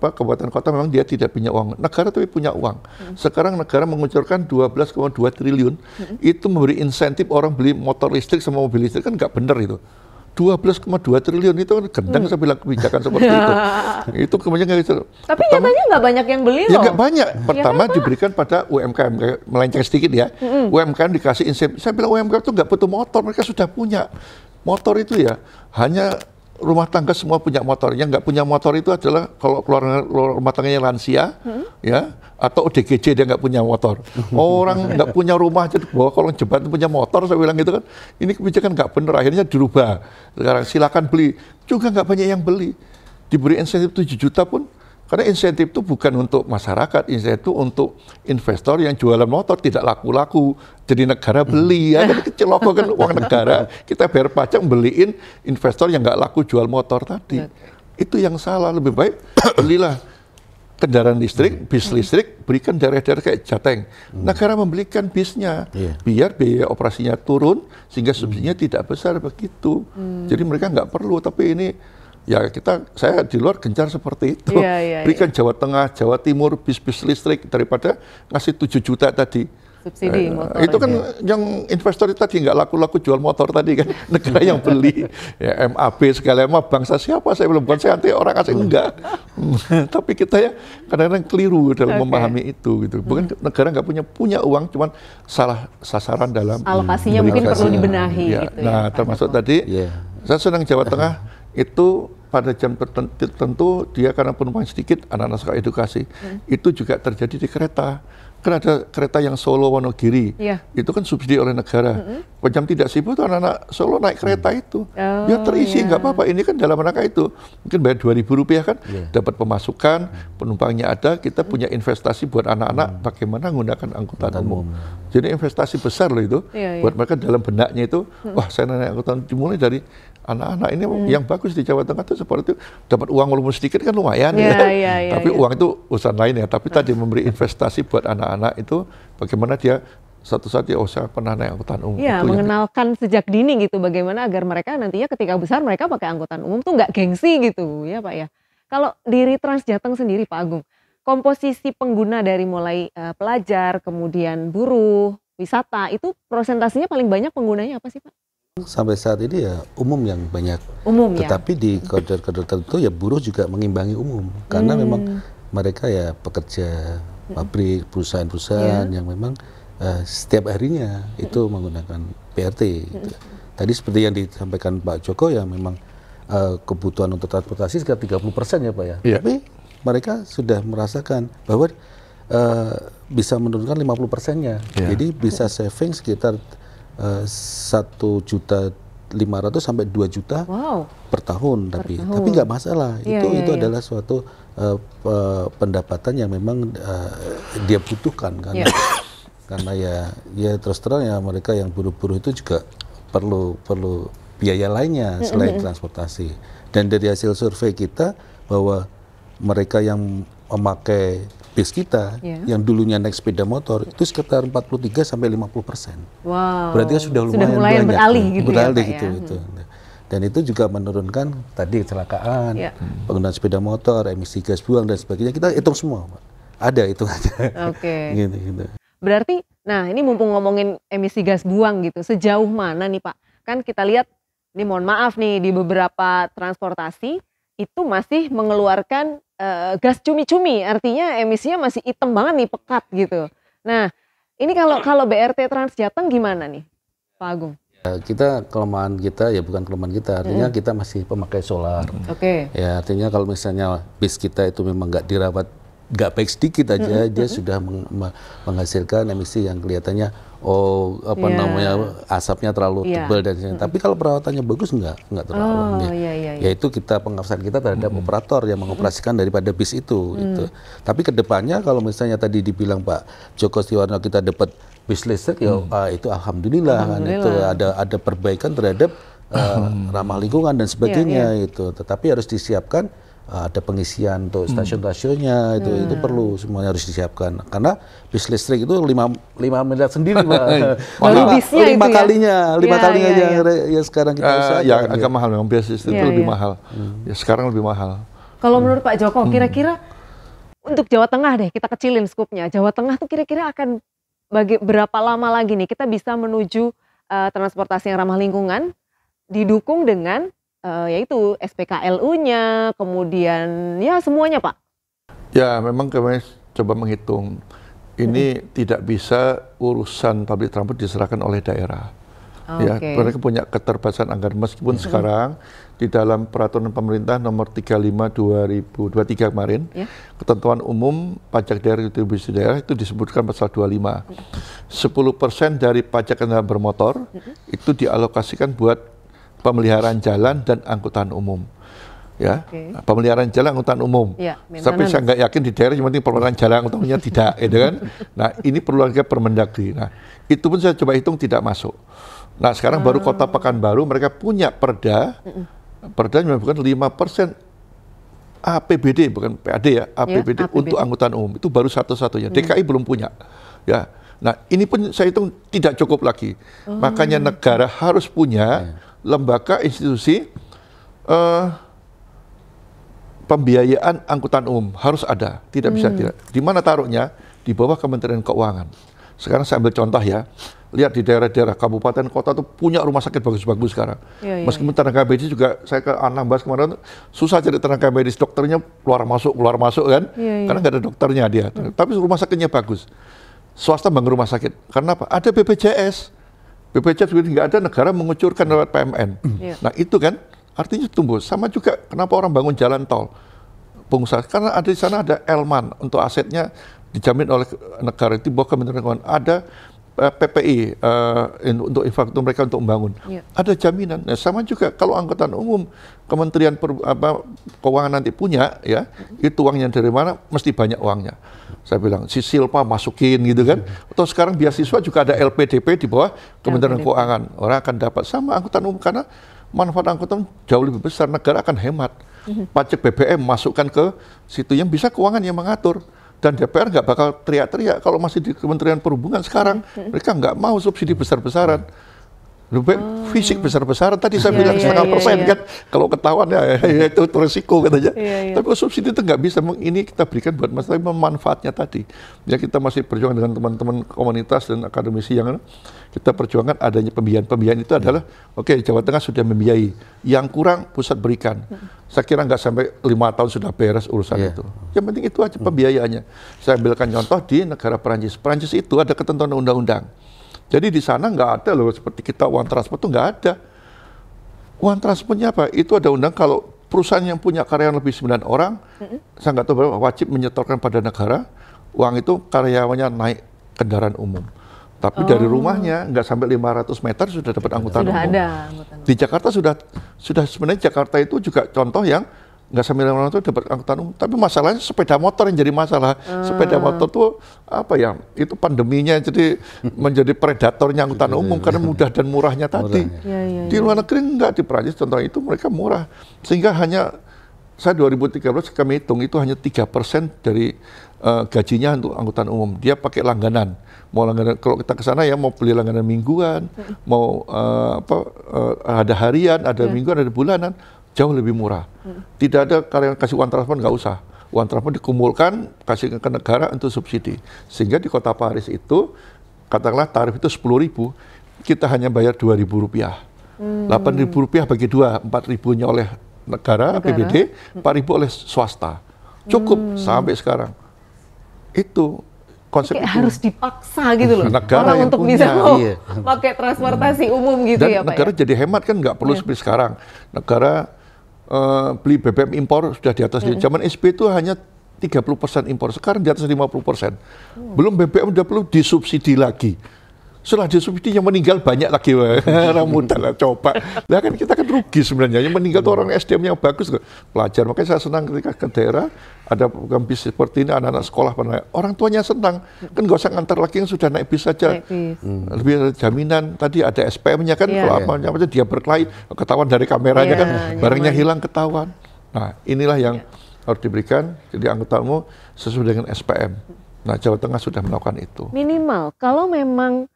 kabupaten kota memang dia tidak punya uang. Negara tuh punya uang. Sekarang negara mengucurkan 12,2 triliun itu memberi insentif orang beli motor listrik sama mobil listrik, kan nggak benar itu. 12,2 triliun itu kan gendang saya bilang kebijakan seperti itu. Itu kemudian gitu. Tapi nyatanya nggak banyak yang beli loh. Ya nggak banyak. Pertama diberikan pada UMKM, melenceng sedikit ya. UMKM dikasih insentif. Saya bilang UMKM itu nggak butuh motor, mereka sudah punya motor itu ya. Hanya rumah tangga semua punya motor. Yang nggak punya motor itu adalah kalau keluar rumah tangganya lansia, ya, atau ODGJ dia nggak punya motor. Orang nggak punya rumah aja bawa kolong jembatan punya motor, saya bilang gitu kan. Ini kebijakan nggak benar, akhirnya dirubah. Sekarang silakan beli, juga nggak banyak yang beli. Diberi insentif 7 juta pun, karena insentif itu bukan untuk masyarakat, insentif itu untuk investor yang jualan motor tidak laku-laku. Jadi negara beli, ya kan kecil logo kan uang negara. Kita bayar pajak beliin investor yang nggak laku jual motor tadi. Itu yang salah, lebih baik belilah kendaraan listrik, bis listrik, berikan daerah-daerah kayak Jateng. Negara membelikan bisnya, biar biaya operasinya turun, sehingga subsidinya tidak besar begitu. Jadi mereka nggak perlu, tapi ini ya saya di luar gencar seperti itu. Berikan Jawa Tengah, Jawa Timur, bis-bis listrik daripada ngasih 7 juta tadi. Subsidi motor itu kan yang investor itu tadi nggak laku-laku jual motor tadi kan, negara yang beli. Ya, MAB segala macam, bangsa siapa saya belum, bukan saya anti orang asing enggak. Tapi kita ya kadang-kadang keliru dalam memahami itu gitu. Bukan negara nggak punya uang, cuman salah sasaran dalam alokasinya mungkin perlu dibenahi ya. gitu Nah, termasuk tadi saya senang Jawa Tengah itu pada jam tertentu dia karena penumpang sedikit, anak-anak suka edukasi. Itu juga terjadi di kereta. Kan ada kereta yang Solo Wonogiri, itu kan subsidi oleh negara. Jam tidak sibuk tuh anak-anak Solo naik kereta itu, ya terisi nggak apa-apa. Ini kan dalam rangka itu, mungkin bayar Rp2.000 kan, dapat pemasukan, penumpangnya ada, kita punya investasi buat anak-anak bagaimana menggunakan angkutan umum. Jadi investasi besar loh itu, buat mereka dalam benaknya itu, wah saya naik angkutan, dimulai dari anak-anak ini yang bagus di Jawa Tengah itu seperti itu, dapat uang walaupun sedikit kan lumayan tapi uang itu urusan lain ya, tapi tadi memberi investasi buat anak-anak itu bagaimana dia satu saat dia saya pernah naik angkutan umum. Iya, mengenalkan sejak dini gitu bagaimana agar mereka nantinya ketika besar mereka pakai angkutan umum tuh nggak gengsi gitu ya Pak ya. Kalau di Trans Jateng sendiri Pak Agung, komposisi pengguna dari mulai pelajar kemudian buruh, wisata itu persentasenya paling banyak penggunanya apa sih Pak? Sampai saat ini ya umum yang banyak, tetapi di koridor-koridor tertentu ya buruh juga mengimbangi umum karena memang mereka ya pekerja pabrik, perusahaan-perusahaan yang memang setiap harinya itu menggunakan PRT. Gitu. Tadi seperti yang disampaikan Pak Joko ya memang kebutuhan untuk transportasi sekitar 30% ya Pak ya. Iya. Tapi mereka sudah merasakan bahwa bisa menurunkan 50%-nya. Iya. Jadi bisa saving sekitar 1.500.000 sampai 2 juta Wow. per tahun, tapi tahun. nggak masalah. Iya, Itu iya. adalah suatu pendapatan yang memang dia butuhkan kan. Iya. Karena ya terus terang ya mereka yang buruh-buruh itu juga perlu biaya lainnya selain transportasi. Dan dari hasil survei kita bahwa mereka yang memakai bis kita, Iya. yang dulunya naik sepeda motor itu sekitar 43 sampai 50%. Wow. Berarti kan sudah lumayan banyak, beralih gitu beralih ya, Pak, gitu, ya. gitu. Dan itu juga menurunkan tadi kecelakaan, Iya. penggunaan sepeda motor, emisi gas buang dan sebagainya. Kita hitung semua, Pak. Ada itu aja. Oke. Gitu. Berarti, nah ini mumpung ngomongin emisi gas buang gitu, sejauh mana nih Pak? Kan kita lihat, ini mohon maaf nih, di beberapa transportasi itu masih mengeluarkan gas cumi-cumi, artinya emisinya masih hitam banget nih, pekat gitu. Nah, ini kalau BRT Transjateng gimana nih, Pak Agung? Kita kelemahan kita ya bukan kelemahan kita, artinya kita masih pemakai solar. Oke. Ya artinya kalau misalnya bis kita itu memang nggak dirawat, nggak baik sedikit aja, dia sudah menghasilkan emisi yang kelihatannya namanya asapnya terlalu tebal dan sebagainya. Tapi kalau perawatannya bagus nggak terlalu. Iya. Yaitu pengawasan kita terhadap operator yang mengoperasikan daripada bis itu. Gitu. Tapi kedepannya kalau misalnya tadi dibilang Pak Joko Stiwarno kita dapat bis listrik, itu alhamdulillah. Kan itu ada perbaikan terhadap ramah lingkungan dan sebagainya itu. Tetapi harus disiapkan ada pengisian untuk stasiun-stasiunnya itu perlu semuanya harus disiapkan karena bis listrik itu 5 miliar sendiri Pak. Baru bisnya lima itu kalinya ya. yang sekarang kita usahakan. Ya agak mahal memang bis listrik itu lebih mahal. Ya sekarang lebih mahal. Kalau menurut Pak Joko, kira-kira untuk Jawa Tengah deh, kita kecilin skupnya. Jawa Tengah tuh kira-kira akan berapa lama lagi nih kita bisa menuju transportasi yang ramah lingkungan didukung dengan yaitu SPKLU-nya, kemudian ya semuanya Pak. Ya memang kami coba menghitung, ini tidak bisa urusan public transport diserahkan oleh daerah. Ya, mereka punya keterbatasan anggaran meskipun sekarang di dalam peraturan pemerintah nomor 35/2023 kemarin, ketentuan umum pajak daerah distribusi daerah itu disebutkan pasal 25. 10% dari pajak kendaraan bermotor itu dialokasikan buat pemeliharaan jalan dan angkutan umum. Ya, pemeliharaan jalan angkutan umum. Tapi saya nggak yakin di daerah cuma pemeliharaan jalan angkutan umumnya tidak, gitu kan? Nah, ini perlu lagi Permendagri. Nah, itu pun saya coba hitung tidak masuk. Nah, sekarang baru Kota Pekanbaru mereka punya perda menyebutkan 5% APBD bukan PAD ya, APBD untuk angkutan umum. Itu baru satu-satunya. DKI belum punya. Ya. Nah, ini pun saya hitung tidak cukup lagi. Makanya negara harus punya lembaga institusi pembiayaan angkutan umum harus ada, tidak bisa tidak. Di mana taruhnya? Di bawah Kementerian Keuangan. Sekarang saya ambil contoh ya, lihat di daerah-daerah kabupaten kota tuh punya rumah sakit bagus-bagus sekarang. Meskipun tenaga medis juga saya ke Anambas kemarin susah cari tenaga medis, dokternya keluar masuk kan, karena nggak ada dokternya dia. Tapi rumah sakitnya bagus. Swasta bangun rumah sakit. Karena apa? Ada BPJS. BPJS nggak ada, negara mengucurkan lewat PMN. Nah itu kan artinya tumbuh. Sama juga kenapa orang bangun jalan tol, pengusaha, karena ada di sana ada Elman untuk asetnya dijamin oleh negara, itu bahwa Kementerian Keuangan ada PPI untuk infrastruktur mereka untuk membangun. Ada jaminan. Nah, sama juga kalau angkutan umum Kementerian Keuangan nanti punya ya, itu uangnya dari mana? Mesti banyak uangnya. Saya bilang si Silpa masukin gitu kan. Atau sekarang beasiswa juga ada LPDP di bawah Kementerian Keuangan. Orang akan dapat sama angkutan umum karena manfaat angkutan jauh lebih besar, negara akan hemat. Pajak BBM masukkan ke situ yang bisa keuangan yang mengatur. Dan DPR nggak bakal teriak-teriak kalau masih di Kementerian Perhubungan sekarang. Mereka nggak mau subsidi besar-besaran. Lebih fisik besar-besaran, tadi saya bilang 0,5% kan. Kalau ketahuan ya itu resiko katanya. Tapi subsidi itu nggak bisa, ini kita berikan buat masalah manfaatnya tadi. Ya kita masih perjuangan dengan teman-teman komunitas dan akademisi yang kita perjuangkan adanya pembiayaan. Pembiayaan itu adalah, oke, Jawa Tengah sudah membiayai. Yang kurang pusat berikan. Saya kira nggak sampai 5 tahun sudah beres urusan itu. Yang penting itu aja pembiayaannya. Saya ambilkan contoh di negara Perancis. Perancis itu ada ketentuan undang-undang. Jadi di sana nggak ada loh seperti kita uang transport itu nggak ada. Uang transportnya apa? Itu ada undang kalau perusahaan yang punya karyawan lebih 9 orang, saya nggak tahu berapa, wajib menyetorkan pada negara, uang itu karyawannya naik kendaraan umum. Tapi dari rumahnya nggak sampai 500 meter sudah dapat angkutan umum. ada Di Jakarta sudah sebenarnya Jakarta itu juga contoh yang nggak sampai 500 itu dapat angkutan umum. Tapi masalahnya sepeda motor yang jadi masalah. Sepeda motor tuh apa ya? Itu pandeminya jadi menjadi predatornya angkutan umum karena mudah dan murahnya tadi. Di luar negeri nggak, di Perancis contoh itu mereka murah. Sehingga hanya saya 2013 kami hitung itu hanya 3% dari gajinya untuk angkutan umum. Dia pakai langganan. Mau langganan, kalau kita ke sana ya mau beli langganan mingguan, mau ada harian, ada mingguan, ada bulanan, jauh lebih murah. Tidak ada kalian kasih uang transport, nggak usah. Uang transport dikumpulkan, kasih ke negara untuk subsidi. Sehingga di kota Paris itu, katakanlah tarif itu 10.000, kita hanya bayar Rp2.000. Rp8.000 bagi dua, 4.000-nya oleh negara, APBD, 4.000 oleh swasta. Cukup sampai sekarang. Itu konsep itu. Harus dipaksa gitu loh Negara orang yang untuk punya. bisa pakai transportasi umum gitu Dan ya Pak. negara jadi hemat kan, nggak perlu seperti sekarang. Negara beli BBM impor sudah di atas. Zaman SBY itu hanya 30% impor, sekarang di atas 50%. Belum BBM udah perlu disubsidi lagi. Setelah disubsidi yang meninggal banyak lagi, orang muda lah coba. Lah kan kita kan rugi sebenarnya. Yang meninggal tuh orang SDM yang bagus, pelajar. Makanya saya senang ketika ke daerah ada program bis seperti ini, anak-anak sekolah pernah. Orang tuanya senang, kan nggak usah ngantar lagi yang sudah naik bis saja. Lebih ada jaminan. Tadi ada SPM-nya kan, kalau apa dia berkelahi, ketahuan dari kameranya kan, barangnya hilang ketahuan. Nah inilah yang harus diberikan. Jadi angkutan umum sesuai dengan SPM. Nah Jawa Tengah sudah melakukan itu. Minimal kalau memang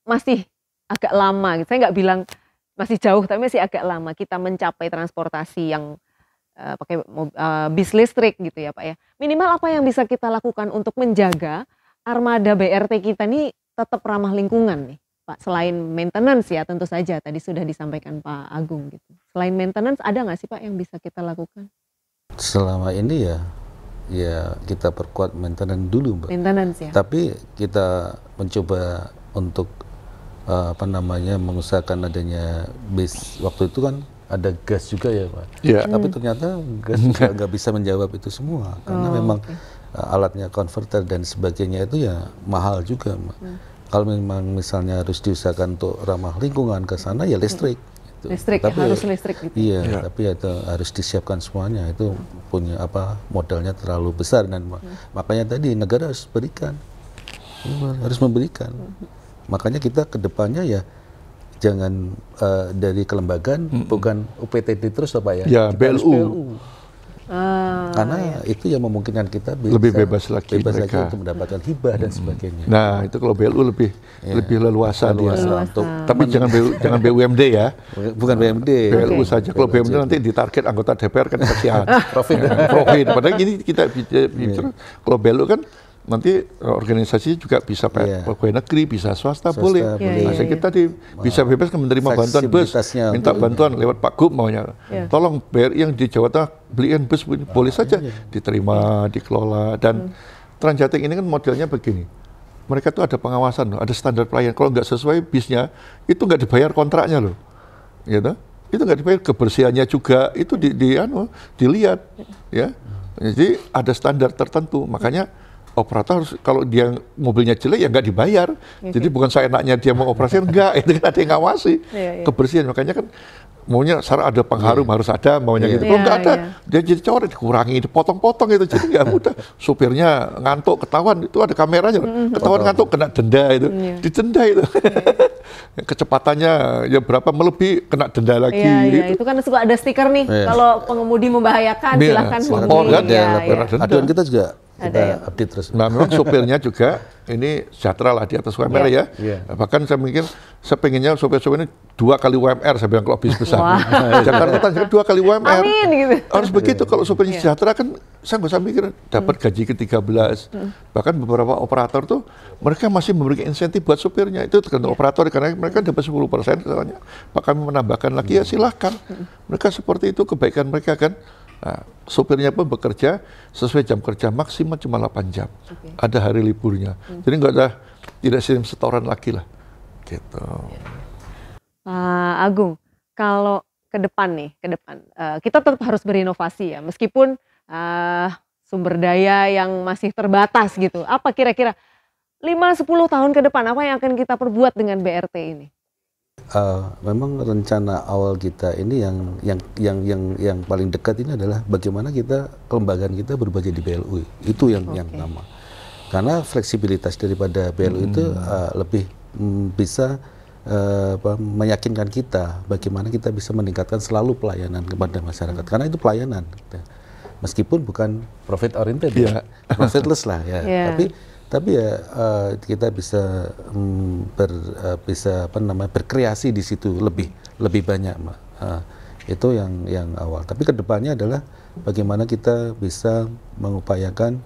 masih agak lama, saya nggak bilang masih jauh, tapi masih agak lama kita mencapai transportasi yang pakai bis listrik gitu ya Pak ya. Minimal apa yang bisa kita lakukan untuk menjaga armada BRT kita ini tetap ramah lingkungan nih Pak? Selain maintenance ya tentu saja, tadi sudah disampaikan Pak Agung gitu. Selain maintenance ada nggak sih Pak yang bisa kita lakukan? Selama ini ya kita perkuat maintenance dulu Mbak. Maintenance ya. Tapi kita mencoba untuk mengusahakan adanya bis. Waktu itu kan ada gas juga ya Pak. Tapi ternyata gas juga nggak bisa menjawab itu semua karena memang alatnya konverter dan sebagainya itu ya mahal juga Mbak. Kalau memang misalnya harus diusahakan untuk ramah lingkungan ke sana ya listrik. Listrik tapi harus listrik gitu. Iya, tapi itu harus disiapkan semuanya. Itu punya modalnya terlalu besar dan makanya tadi negara harus berikan, harus memberikan. Makanya kita kedepannya ya jangan dari kelembagaan bukan UPTD terus Pak ya. Ya BLU. Karena itu yang memungkinkan kita bisa lebih bebas lagi untuk mendapatkan hibah dan sebagainya. Nah itu kalau BLU lebih leluasa dia. Untuk tapi jangan BUMD ya. Bukan BUMD. BLU saja. Kalau BUMD nanti ditarget anggota DPR kan kasihan. Profit. Padahal ini kita bicara kalau BLU kan nanti organisasi juga bisa pegawai negeri, bisa swasta boleh. Nah, saya kita bisa bebas menerima bantuan bus, minta bantuan lewat Pak Gub maunya. Tolong BRI yang di Jawa Tengah beliin bus, boleh saja diterima, dikelola. Dan Transjating ini kan modelnya begini. Mereka tuh ada pengawasan loh, ada standar pelayanan. Kalau nggak sesuai bisnya, itu nggak dibayar kontraknya loh. Gitu? Itu nggak dibayar, kebersihannya juga itu dilihat. Ya. Jadi ada standar tertentu, makanya operator harus, kalau dia mobilnya jelek ya nggak dibayar. Jadi bukan seenaknya dia mau operasi, enggak, itu kan ada yang ngawasi. Kebersihan, makanya kan maunya ada pengharum harus ada maunya gitu. Kalau nggak ada, dia jadi coret, dikurangi, dipotong-potong itu, jadi nggak mudah. Supirnya ngantuk ketahuan, itu ada kameranya, ketahuan ngantuk kena denda itu, didenda itu. Kecepatannya ya berapa melebihi kena denda lagi. Itu kan suka ada stiker nih, kalau pengemudi membahayakan silahkan hubungi. Aduan kita juga kita update terus. Nah memang supirnya juga ini sejahtera lah di atas UMR ya. Bahkan saya mikir, saya pengennya supir-supir ini 2 kali UMR, saya bilang kalau bis besar. Jakarta kan 2 kali UMR. Amin, gitu. Harus begitu, kalau supirnya sejahtera kan saya nggak usah mikir dapat gaji ke-13. Bahkan beberapa operator tuh mereka masih memberikan insentif buat supirnya. Itu tergantung operator karena mereka dapat 10% misalnya. Pak kami menambahkan lagi ya silahkan. Mereka seperti itu kebaikan mereka kan. Nah, sopirnya pun bekerja sesuai jam kerja maksimal cuma 8 jam. Ada hari liburnya. Jadi tidak sistem setoran lagi lah. Gitu. Pak Agung, kalau ke depan nih, kita tetap harus berinovasi ya, meskipun sumber daya yang masih terbatas gitu. Apa kira-kira 5-10 tahun ke depan apa yang akan kita perbuat dengan BRT ini? Memang rencana awal kita ini yang paling dekat ini adalah bagaimana kita kelembagaan kita berubah jadi BLU. Itu yang nama. Karena fleksibilitas daripada BLU itu lebih bisa meyakinkan kita bagaimana kita bisa meningkatkan selalu pelayanan kepada masyarakat. Karena itu pelayanan. Meskipun bukan profit oriented, profitless lah ya. Tapi ya kita bisa berkreasi di situ lebih banyak, Mbak. Itu yang awal. Tapi kedepannya adalah bagaimana kita bisa mengupayakan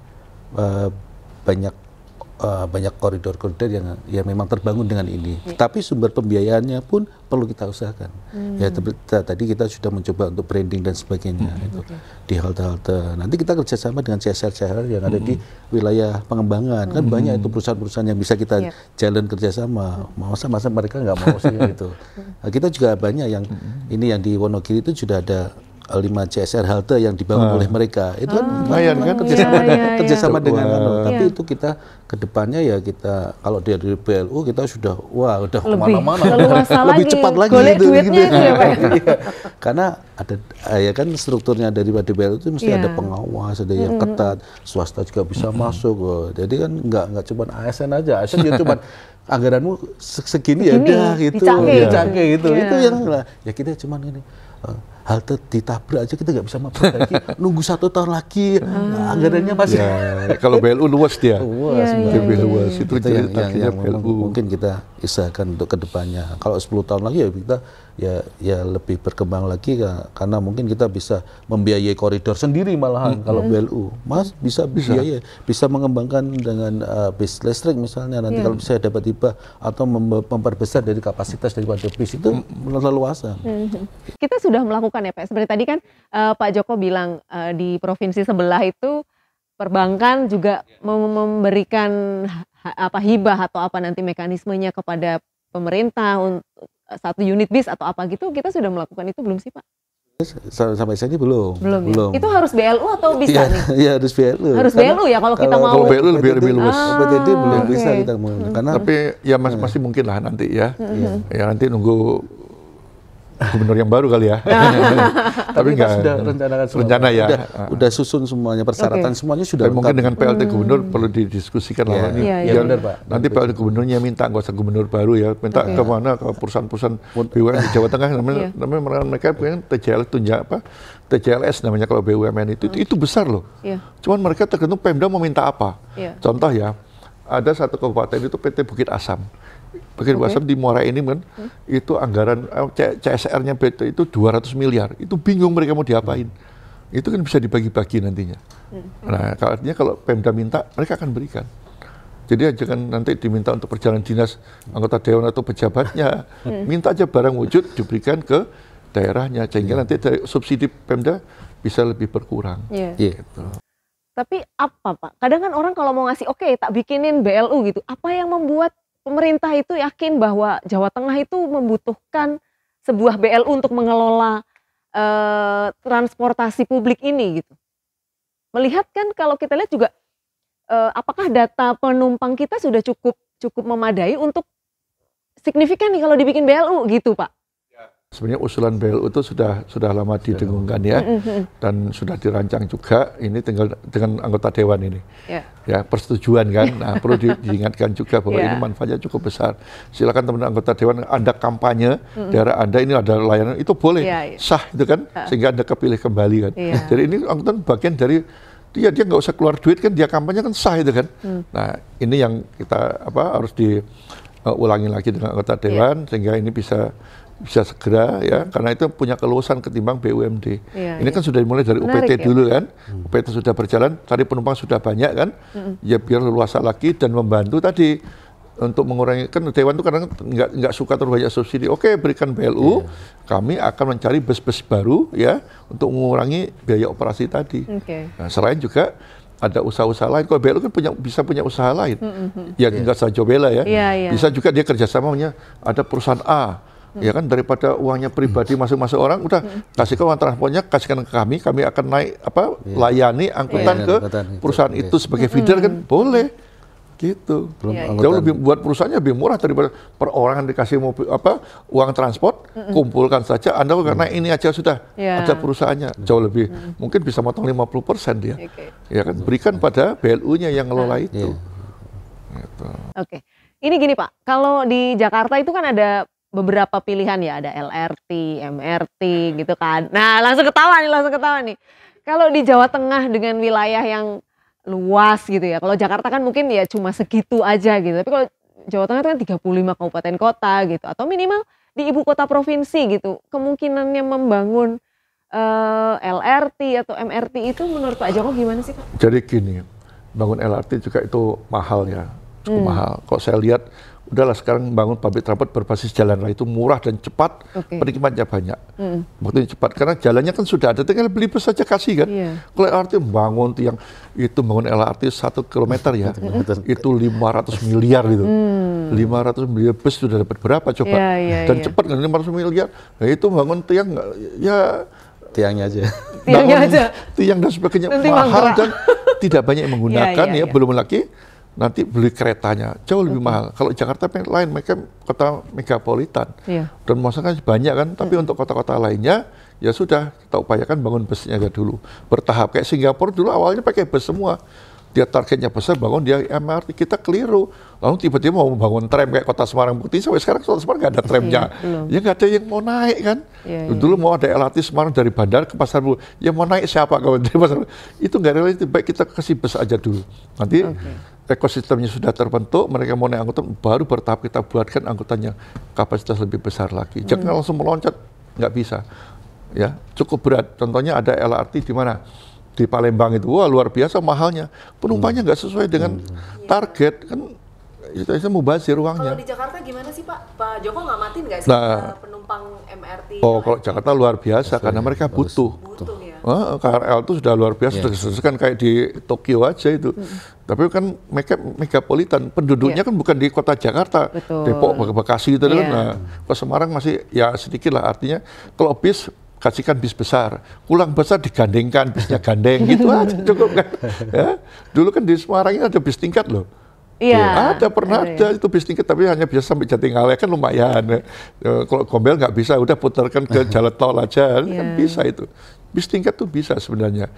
banyak koridor-koridor yang memang terbangun dengan ini. Tapi sumber pembiayaannya pun perlu kita usahakan. Ya tadi kita sudah mencoba untuk branding dan sebagainya itu di halte-halte. Nanti kita kerjasama dengan CSR yang ada di wilayah pengembangan. Kan banyak itu perusahaan-perusahaan yang bisa kita jalan kerjasama. Masa mereka nggak mau sih gitu. Nah, kita juga banyak yang ini yang di Wonogiri itu sudah ada 5 CSR halte yang dibangun oleh mereka. Itu kan lumayan kan kerjasama dengan tapi itu kita kedepannya ya kita kalau dari BLU kita sudah udah kemana-mana lebih cepat lagi gitu. Karena ada ya kan strukturnya dari BLU itu mesti ada pengawas, ada yang ketat, swasta juga bisa masuk. Jadi kan nggak cuma ASN aja, ASN ya cuma anggaranmu segini ya udah gitu, dicangke gitu. Itu yang ya kita cuma ini halte ditabrak aja kita nggak bisa memperbaiki, nunggu 1 tahun lagi, anggarannya masih. Kalau BLU luas dia, luas itu yang mungkin kita usahakan untuk kedepannya. Kalau 10 tahun lagi ya kita ya lebih berkembang lagi karena mungkin kita bisa membiayai koridor sendiri malahan kalau BLU, bisa biaya, bisa mengembangkan dengan bis listrik misalnya nanti kalau bisa dapat hibah atau memperbesar dari kapasitas daripada bis itu leluasa. Kita sudah melakukan ya Pak. Seperti tadi kan Pak Joko bilang di provinsi sebelah itu perbankan juga memberikan hibah atau apa nanti mekanismenya kepada pemerintah untuk 1 unit bis atau apa gitu. Kita sudah melakukan itu belum sih Pak? Sampai saat ini belum. Ya? Itu harus BLU atau bisa nih? Iya harus BLU. Harus BLU ya kalau kita mau. Kalau BLU lebih luas. PTD belum bisa kita mau. Tapi ya masih mungkin lah nanti ya. Ya nanti nunggu gubernur yang baru kali ya. Tapi enggak sudah rencana ya. Udah susun semuanya, persyaratan semuanya sudah. Mungkin dengan PLT gubernur perlu didiskusikan lah ini. Iya benar Pak. Nanti PLT gubernurnya minta nggak usah gubernur baru ya, minta ke mana, ke perusahaan-perusahaan BUMN di Jawa Tengah namanya mereka pengen TJLS namanya kalau BUMN itu besar loh. Cuman mereka tergantung Pemda mau minta apa. Contoh ya, ada satu kabupaten itu PT Bukit Asam. Bukit Asam di Muara ini kan, itu anggaran CSR-nya PT itu 200 miliar. Itu bingung mereka mau diapain. Itu kan bisa dibagi-bagi nantinya. Nah, artinya kalau Pemda minta, mereka akan berikan. Jadi jangan nanti diminta untuk perjalanan dinas anggota dewan atau pejabatnya. Minta aja barang wujud diberikan ke daerahnya. Sehingga nanti subsidi Pemda bisa lebih berkurang. Gitu. Tapi apa Pak? Kadang kan orang kalau mau ngasih tak bikinin BLU gitu. Apa yang membuat pemerintah itu yakin bahwa Jawa Tengah itu membutuhkan sebuah BLU untuk mengelola transportasi publik ini gitu. Melihat kan kalau kita lihat juga apakah data penumpang kita sudah cukup memadai untuk signifikan nih kalau dibikin BLU gitu Pak? Sebenarnya usulan BLU itu sudah lama didengungkan ya, dan sudah dirancang juga. Ini tinggal dengan anggota dewan ini, ya persetujuan kan. Nah perlu diingatkan juga bahwa ini manfaatnya cukup besar. Silakan teman anggota dewan, Anda kampanye daerah Anda ini ada layanan itu boleh sah itu kan, sehingga Anda kepilih kembali kan. Jadi ini angkutan bagian dari dia nggak usah keluar duit kan, dia kampanye kan sah itu kan. Nah ini yang kita harus diulangi lagi dengan anggota dewan sehingga ini bisa segera ya, karena itu punya keluasan ketimbang BUMD. Ini kan sudah dimulai dari UPT dulu kan, UPT sudah berjalan, tadi penumpang sudah banyak kan, ya biar leluasa lagi dan membantu tadi untuk mengurangi, kan dewan itu kadang nggak suka terlalu banyak subsidi. Oke, berikan BLU, kami akan mencari bus-bus baru ya untuk mengurangi biaya operasi tadi. Nah, selain juga ada usaha-usaha lain. Kalau BLU kan bisa punya usaha lain, ya nggak saja bela ya. Bisa juga dia kerjasamanya ada perusahaan A Ya kan, daripada uangnya pribadi masing-masing orang, udah kasih ke uang transportnya, kasihkan ke kami akan naik layani angkutan ke perusahaan itu sebagai feeder kan boleh. Gitu. Jauh lebih buat perusahaannya lebih murah daripada perorangan dikasih mobil uang transport, kumpulkan saja Anda karena ini aja sudah ada perusahaannya. Jauh lebih mungkin bisa motong 50% dia. Ya kan, berikan pada BLU-nya yang ngelola itu. Gitu. Oke. Ini gini Pak, kalau di Jakarta itu kan ada beberapa pilihan ya, ada LRT, MRT gitu kan. Nah, langsung ketawa nih. Kalau di Jawa Tengah dengan wilayah yang luas gitu ya. Kalau Jakarta kan mungkin ya cuma segitu aja gitu. Tapi kalau Jawa Tengah itu kan 35 kabupaten kota gitu. Atau minimal di ibu kota provinsi gitu. Kemungkinannya membangun LRT atau MRT itu menurut Pak Joko gimana sih Pak? Jadi gini, bangun LRT juga itu mahal ya. Cukup mahal. Kok saya lihat udahlah sekarang bangun public transport berbasis jalan raya itu murah dan cepat, penikmatnya banyak. Waktu cepat karena jalannya kan sudah ada, tinggal beli bus saja kasih kan. Kalau LRT bangun tiang itu bangun LRT 1 kilometer ya, itu 500 miliar gitu. 500 miliar bus sudah dapat berapa coba? Dan cepat kan 500 miliar. Nah itu bangun tiang ya tiangnya aja. Tiang dan sebagainya nanti mahal dan tidak banyak yang menggunakan belum lagi nanti beli keretanya jauh lebih mahal. Kalau Jakarta lain, mereka kota megapolitan dan masakan banyak kan. Tapi untuk kota-kota lainnya ya sudah kita upayakan bangun busnya aja dulu bertahap. Kayak Singapura dulu awalnya pakai bus semua. Dia targetnya besar, bangun dia MRT, kita keliru. Lalu tiba-tiba mau bangun tram kayak kota Semarang Bukti, sampai sekarang kota Semarang nggak ada tramnya. Ya nggak ada yang mau naik kan. Dulu mau ada LRT Semarang dari bandar ke Pasar Bo, yang mau naik siapa kalau dari Pasar Bo? Itu nggak realistis, baik kita kasih bus aja dulu. Nanti ekosistemnya sudah terbentuk, mereka mau naik angkutan, baru bertahap kita buatkan angkutannya kapasitas lebih besar lagi. Jangan langsung meloncat, nggak bisa. Ya, cukup berat. Contohnya ada LRT di mana? Di Palembang itu, wah luar biasa mahalnya. Penumpangnya nggak sesuai dengan target, kan itu mubazir uangnya. Kalau di Jakarta gimana sih Pak? Pak Joko ngamatin nggak sih penumpang MRT? Oh, kalau Jakarta luar biasa karena mereka butuh. KRL itu sudah luar biasa, sudah kan kayak di Tokyo aja itu. Tapi kan mereka megapolitan, penduduknya kan bukan di kota Jakarta, Depok, Bekasi gitu kan. Nah, ke Semarang masih ya sedikit lah, artinya kalau bis kasihkan bis besar, pulang besar digandengkan, bisnya gandeng gitu aja cukup kan. Ya. Dulu kan di Semarang ini ada bis tingkat loh. Pernah ada itu bis tingkat, tapi hanya bisa sampai Jatingalek kan lumayan. Kalau Gombel nggak bisa, udah putarkan ke jalan tol aja, kan bisa itu. Bis tingkat tuh bisa sebenarnya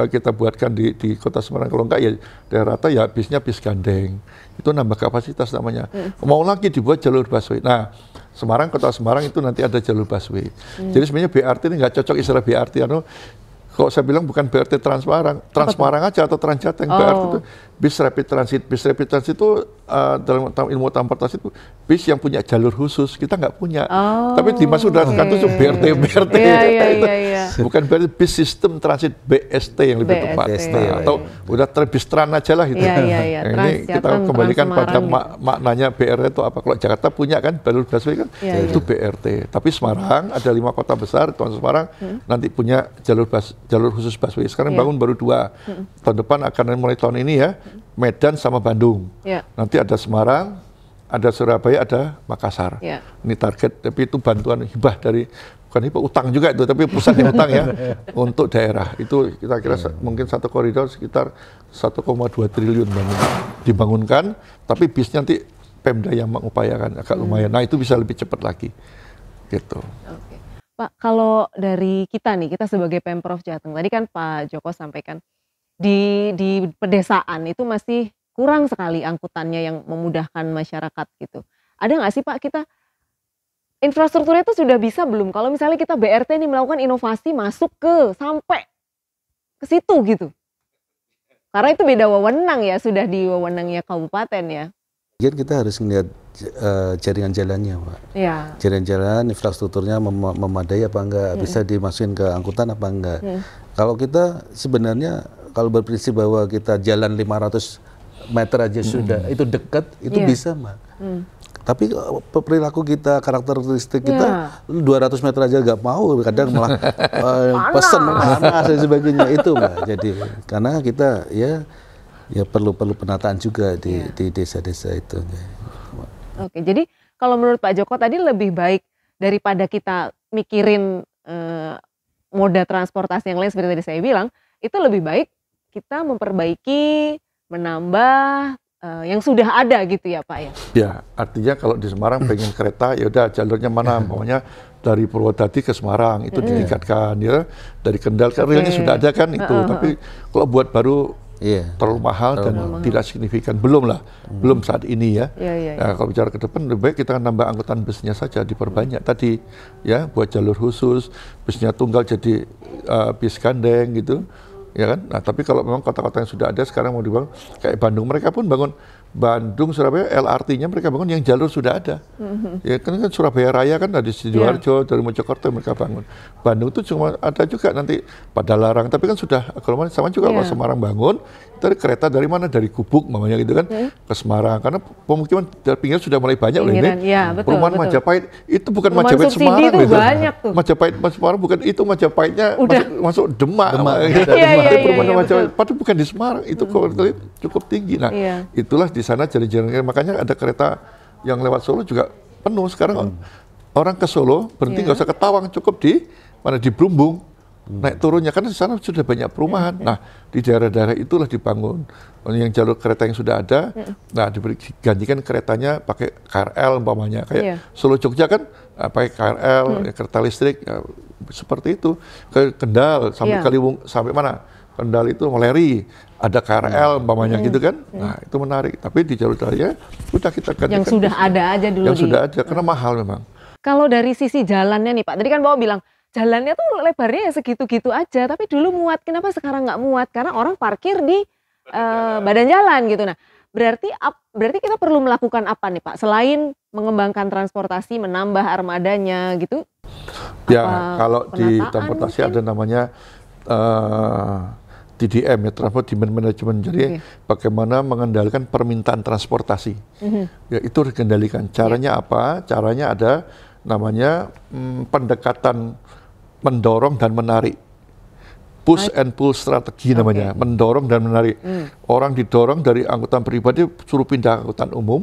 kita buatkan di kota Semarang. Kalau enggak ya daerah rata ya bisnya bis gandeng. Itu nambah kapasitas namanya. Mau lagi dibuat jalur busway. Nah, Semarang, kota Semarang itu nanti ada jalur busway. Jadi sebenarnya BRT ini nggak cocok istilah BRT. Kok saya bilang bukan BRT Transmarang aja atau Transjateng. BRT itu bis rapid transit. Bis rapid transit itu dalam ilmu transportasi itu bis yang punya jalur khusus. Kita nggak punya. Tapi dimasuk dalam kartu itu BRT. Bukan BRT, bis sistem transit BST yang lebih tepat. Atau udah bis Tran aja lah itu. Ini kita kembalikan pada maknanya BRT itu apa. Kalau Jakarta punya kan jalur busway kan itu BRT. Tapi Semarang ada 5 kota besar. Semarang nanti punya jalur khusus busway. Sekarang bangun baru 2. Tahun depan akan mulai tahun ini ya, Medan sama Bandung. Nanti ada Semarang, ada Surabaya, ada Makassar. Ini target, tapi itu bantuan hibah dari, bukan hibah, utang juga itu, tapi pusat yang utang ya, untuk daerah. Itu kita kira mungkin satu koridor sekitar 1,2 triliun dibangunkan, tapi bisnya nanti Pemda yang mengupayakan, agak lumayan. Nah itu bisa lebih cepat lagi. Gitu. Pak, kalau dari kita nih, kita sebagai Pemprov Jateng, tadi kan Pak Joko sampaikan di pedesaan itu masih kurang sekali angkutannya yang memudahkan masyarakat gitu. Ada nggak sih Pak, kita infrastrukturnya itu sudah bisa belum? Kalau misalnya kita BRT ini melakukan inovasi masuk sampai ke situ gitu. Karena itu beda wewenang ya, sudah di wewenangnya kabupaten ya. Kita harus melihat jaringan jalannya, Pak. Jaringan jalan, infrastrukturnya memadai apa enggak, bisa dimasukin ke angkutan apa enggak. Kalau kita sebenarnya kalau berprinsip bahwa kita jalan 500 meter aja sudah, itu dekat, itu bisa, Mbak. Tapi perilaku kita, karakteristik kita 200 meter aja nggak mau, kadang malah pesan panas dan sebagainya itu, Mbak. Jadi karena kita ya perlu penataan juga di desa-desa itu. Oke, jadi kalau menurut Pak Joko tadi lebih baik daripada kita mikirin moda transportasi yang lain seperti tadi saya bilang, itu lebih baik kita memperbaiki, menambah yang sudah ada gitu ya Pak ya? Ya, artinya kalau di Semarang pengen kereta, ya udah jalurnya mana, pokoknya dari Purwodadi ke Semarang itu ditingkatkan ya, dari Kendal ke realnya sudah ada kan itu, tapi kalau buat baru terlalu mahal dan tidak signifikan, belum saat ini ya. Nah, kalau bicara ke depan lebih baik kita nambah angkutan busnya saja, diperbanyak tadi ya, buat jalur khusus, busnya tunggal jadi bis gandeng gitu. Ya kan? Nah, tapi kalau memang kota-kota yang sudah ada sekarang mau dibangun, kayak Bandung, mereka pun bangun Bandung, Surabaya, LRT-nya mereka bangun yang jalur sudah ada. Ya kan Surabaya Raya kan dari Sidoarjo, dari Mojokerto mereka bangun. Bandung itu cuma ada juga nanti pada Larang, tapi kan sudah kalau sama juga kalau Semarang bangun, dari kereta dari mana? Dari Gubuk mamanya gitu kan, ke Semarang. Karena pemukiman dari pinggir sudah mulai banyak loh ini. Perumahan Majapahit itu bukan Majapahit Semarang gitu. Majapahit Semarang bukan itu, Majapahitnya masuk Demak. Perumahan Majapahit, padahal bukan di Semarang, itu cukup tinggi. Nah, itulah di sana jalan-jalan, makanya ada kereta yang lewat Solo juga penuh sekarang. Orang ke Solo berhenti nggak usah ke Tawang, cukup di mana, di Brumbung, naik turunnya karena di sana sudah banyak perumahan. Nah, di daerah-daerah itulah dibangun yang jalur kereta yang sudah ada. Nah, digantikan keretanya pakai KRL umpamanya, kayak Solo Jogja kan pakai KRL, kereta listrik ya, seperti itu. Ke Kendal sampai Kaliwung, sampai mana? Kendal itu Meleri, ada KRL umpamanya gitu kan. Nah, itu menarik. Tapi di jalur raya udah kita gantikan. Yang sudah ada aja dulu. Yang sudah ada, karena mahal memang. Kalau dari sisi jalannya nih Pak, tadi kan Bapak bilang jalannya tuh lebarnya ya segitu-gitu aja, tapi dulu muat. Kenapa sekarang nggak muat? Karena orang parkir di badan jalan gitu. Nah, berarti kita perlu melakukan apa nih Pak? Selain mengembangkan transportasi, menambah armadanya gitu? Ya, kalau di transportasi ada namanya TDM ya, Transport Demand Management. Jadi bagaimana mengendalikan permintaan transportasi. Ya, itu dikendalikan. Caranya apa? Caranya ada namanya pendekatan mendorong dan menarik. Push and pull strategi namanya, mendorong dan menarik. Orang didorong dari angkutan pribadi suruh pindah angkutan umum,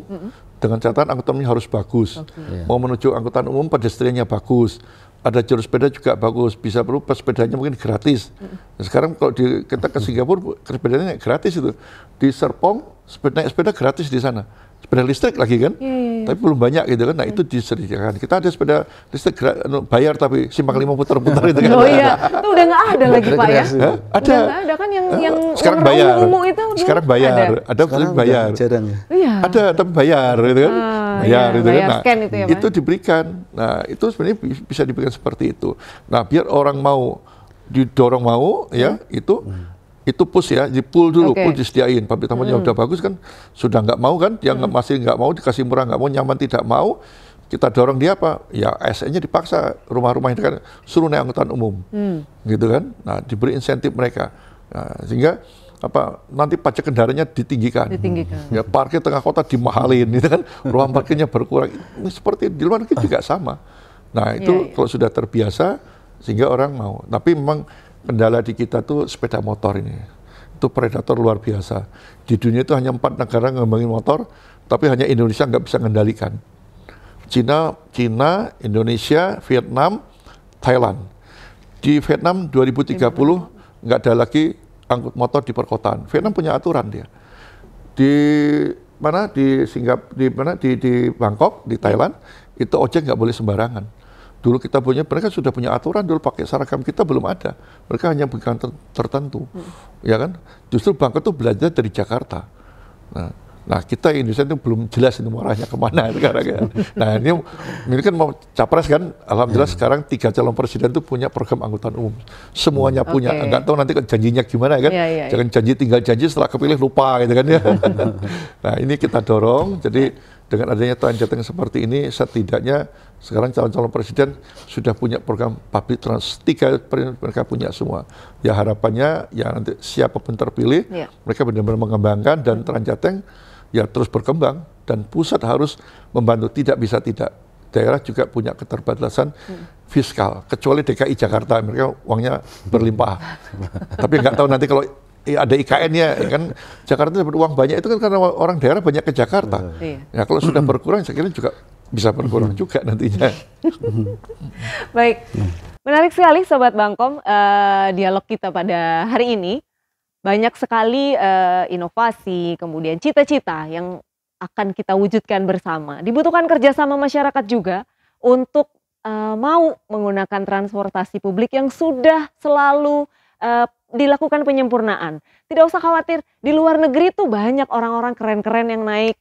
dengan catatan angkutannya harus bagus. Mau menuju angkutan umum pedestriannya bagus. Ada jalur sepeda juga bagus, bisa berubah sepedanya mungkin gratis. Nah, sekarang kalau kita ke Singapura, sepedanya gratis itu. Di Serpong, naik sepeda gratis di sana. Sepeda listrik lagi kan, tapi belum banyak gitu kan. Nah, itu disediakan. Kita ada sepeda listrik bayar tapi simpang 5 putar-putar itu kan. Oh iya, itu udah nggak ada lagi Pak ya? Ada. Udah ada kan yang sekarang bayar. Itu sekarang bayar. Ada bayar. Jarang ya. Ada tapi bayar gitu kan. Bayar gitu kan. Nah, itu, ya, itu diberikan. Nah, itu sebenarnya bisa diberikan seperti itu. Nah, biar orang mau didorong mau ya, itu push ya, di pull dulu, pull disediain. Pabrik tamunya udah bagus kan, sudah nggak mau kan, yang masih nggak mau dikasih murah, nggak mau, nyaman tidak mau, kita dorong dia apa? Ya ASN-nya dipaksa, rumah-rumah itu kan suruh naik angkutan umum, gitu kan. Nah, diberi insentif mereka, nah, sehingga apa nanti pajak kendaraannya ditinggikan. Ya parkir tengah kota dimahalin, gitu kan, ruang parkirnya berkurang. Ini seperti di luar negeri juga sama. Nah itu kalau sudah terbiasa, sehingga orang mau. Tapi memang kendala di kita tuh sepeda motor ini, itu predator luar biasa. Di dunia itu hanya 4 negara ngembangin motor, tapi hanya Indonesia nggak bisa mengendalikan. Cina, Indonesia, Vietnam, Thailand. Di Vietnam 2030 nggak ada lagi angkut motor di perkotaan. Vietnam punya aturan dia. Di mana di Singapura, di Bangkok, di Thailand itu ojek nggak boleh sembarangan. Dulu kita punya, mereka sudah punya aturan dulu pakai seragam, kita belum ada. Mereka hanya bukan tertentu, ya kan? Justru Bangkok itu belajar dari Jakarta. Nah kita Indonesia itu belum jelas ini arahnya kemana sekarang kan. Nah ini kan mau capres kan, alhamdulillah sekarang 3 calon presiden itu punya program angkutan umum, semuanya punya. Nggak tahu nanti janjinya gimana kan? Jangan tinggal janji setelah kepilih lupa gitu kan ya. Nah ini kita dorong, jadi dengan adanya Trans-Jateng seperti ini, setidaknya sekarang calon-calon presiden sudah punya program public transit, 3 mereka punya semua. Ya harapannya ya nanti siapapun terpilih, mereka benar-benar mengembangkan dan Trans-Jateng ya terus berkembang, dan pusat harus membantu, tidak bisa tidak. Daerah juga punya keterbatasan fiskal, kecuali DKI Jakarta, mereka uangnya berlimpah. Tapi nggak tahu nanti kalau ada IKN-nya, kan Jakarta dapat uang banyak itu kan karena orang daerah banyak ke Jakarta. Ya kalau sudah berkurang, saya kira juga bisa berkurang juga nantinya. Baik, menarik sekali Sobat Bangkom dialog kita pada hari ini. Banyak sekali inovasi, kemudian cita-cita yang akan kita wujudkan bersama. Dibutuhkan kerjasama masyarakat juga untuk mau menggunakan transportasi publik yang sudah selalu dilakukan penyempurnaan. Tidak usah khawatir, di luar negeri tuh banyak orang-orang keren-keren yang naik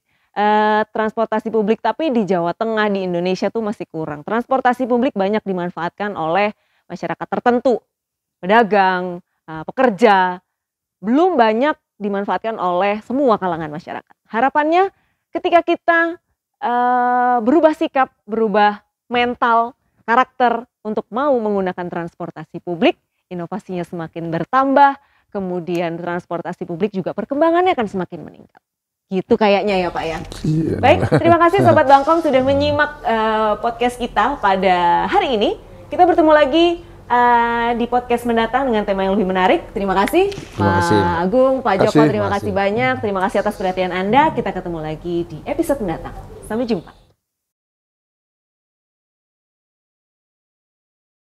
transportasi publik, tapi di Jawa Tengah, di Indonesia tuh masih kurang. Transportasi publik banyak dimanfaatkan oleh masyarakat tertentu, pedagang, pekerja, belum banyak dimanfaatkan oleh semua kalangan masyarakat. Harapannya ketika kita berubah sikap, berubah mental, karakter untuk mau menggunakan transportasi publik, inovasinya semakin bertambah, kemudian transportasi publik juga perkembangannya akan semakin meningkat. Gitu kayaknya ya Pak ya. Iya. Baik, terima kasih Sobat Bangkom sudah menyimak podcast kita pada hari ini. Kita bertemu lagi di podcast mendatang dengan tema yang lebih menarik. Terima kasih Pak Agung, Pak Joko, terima kasih banyak. Terima kasih atas perhatian Anda. Kita ketemu lagi di episode mendatang. Sampai jumpa.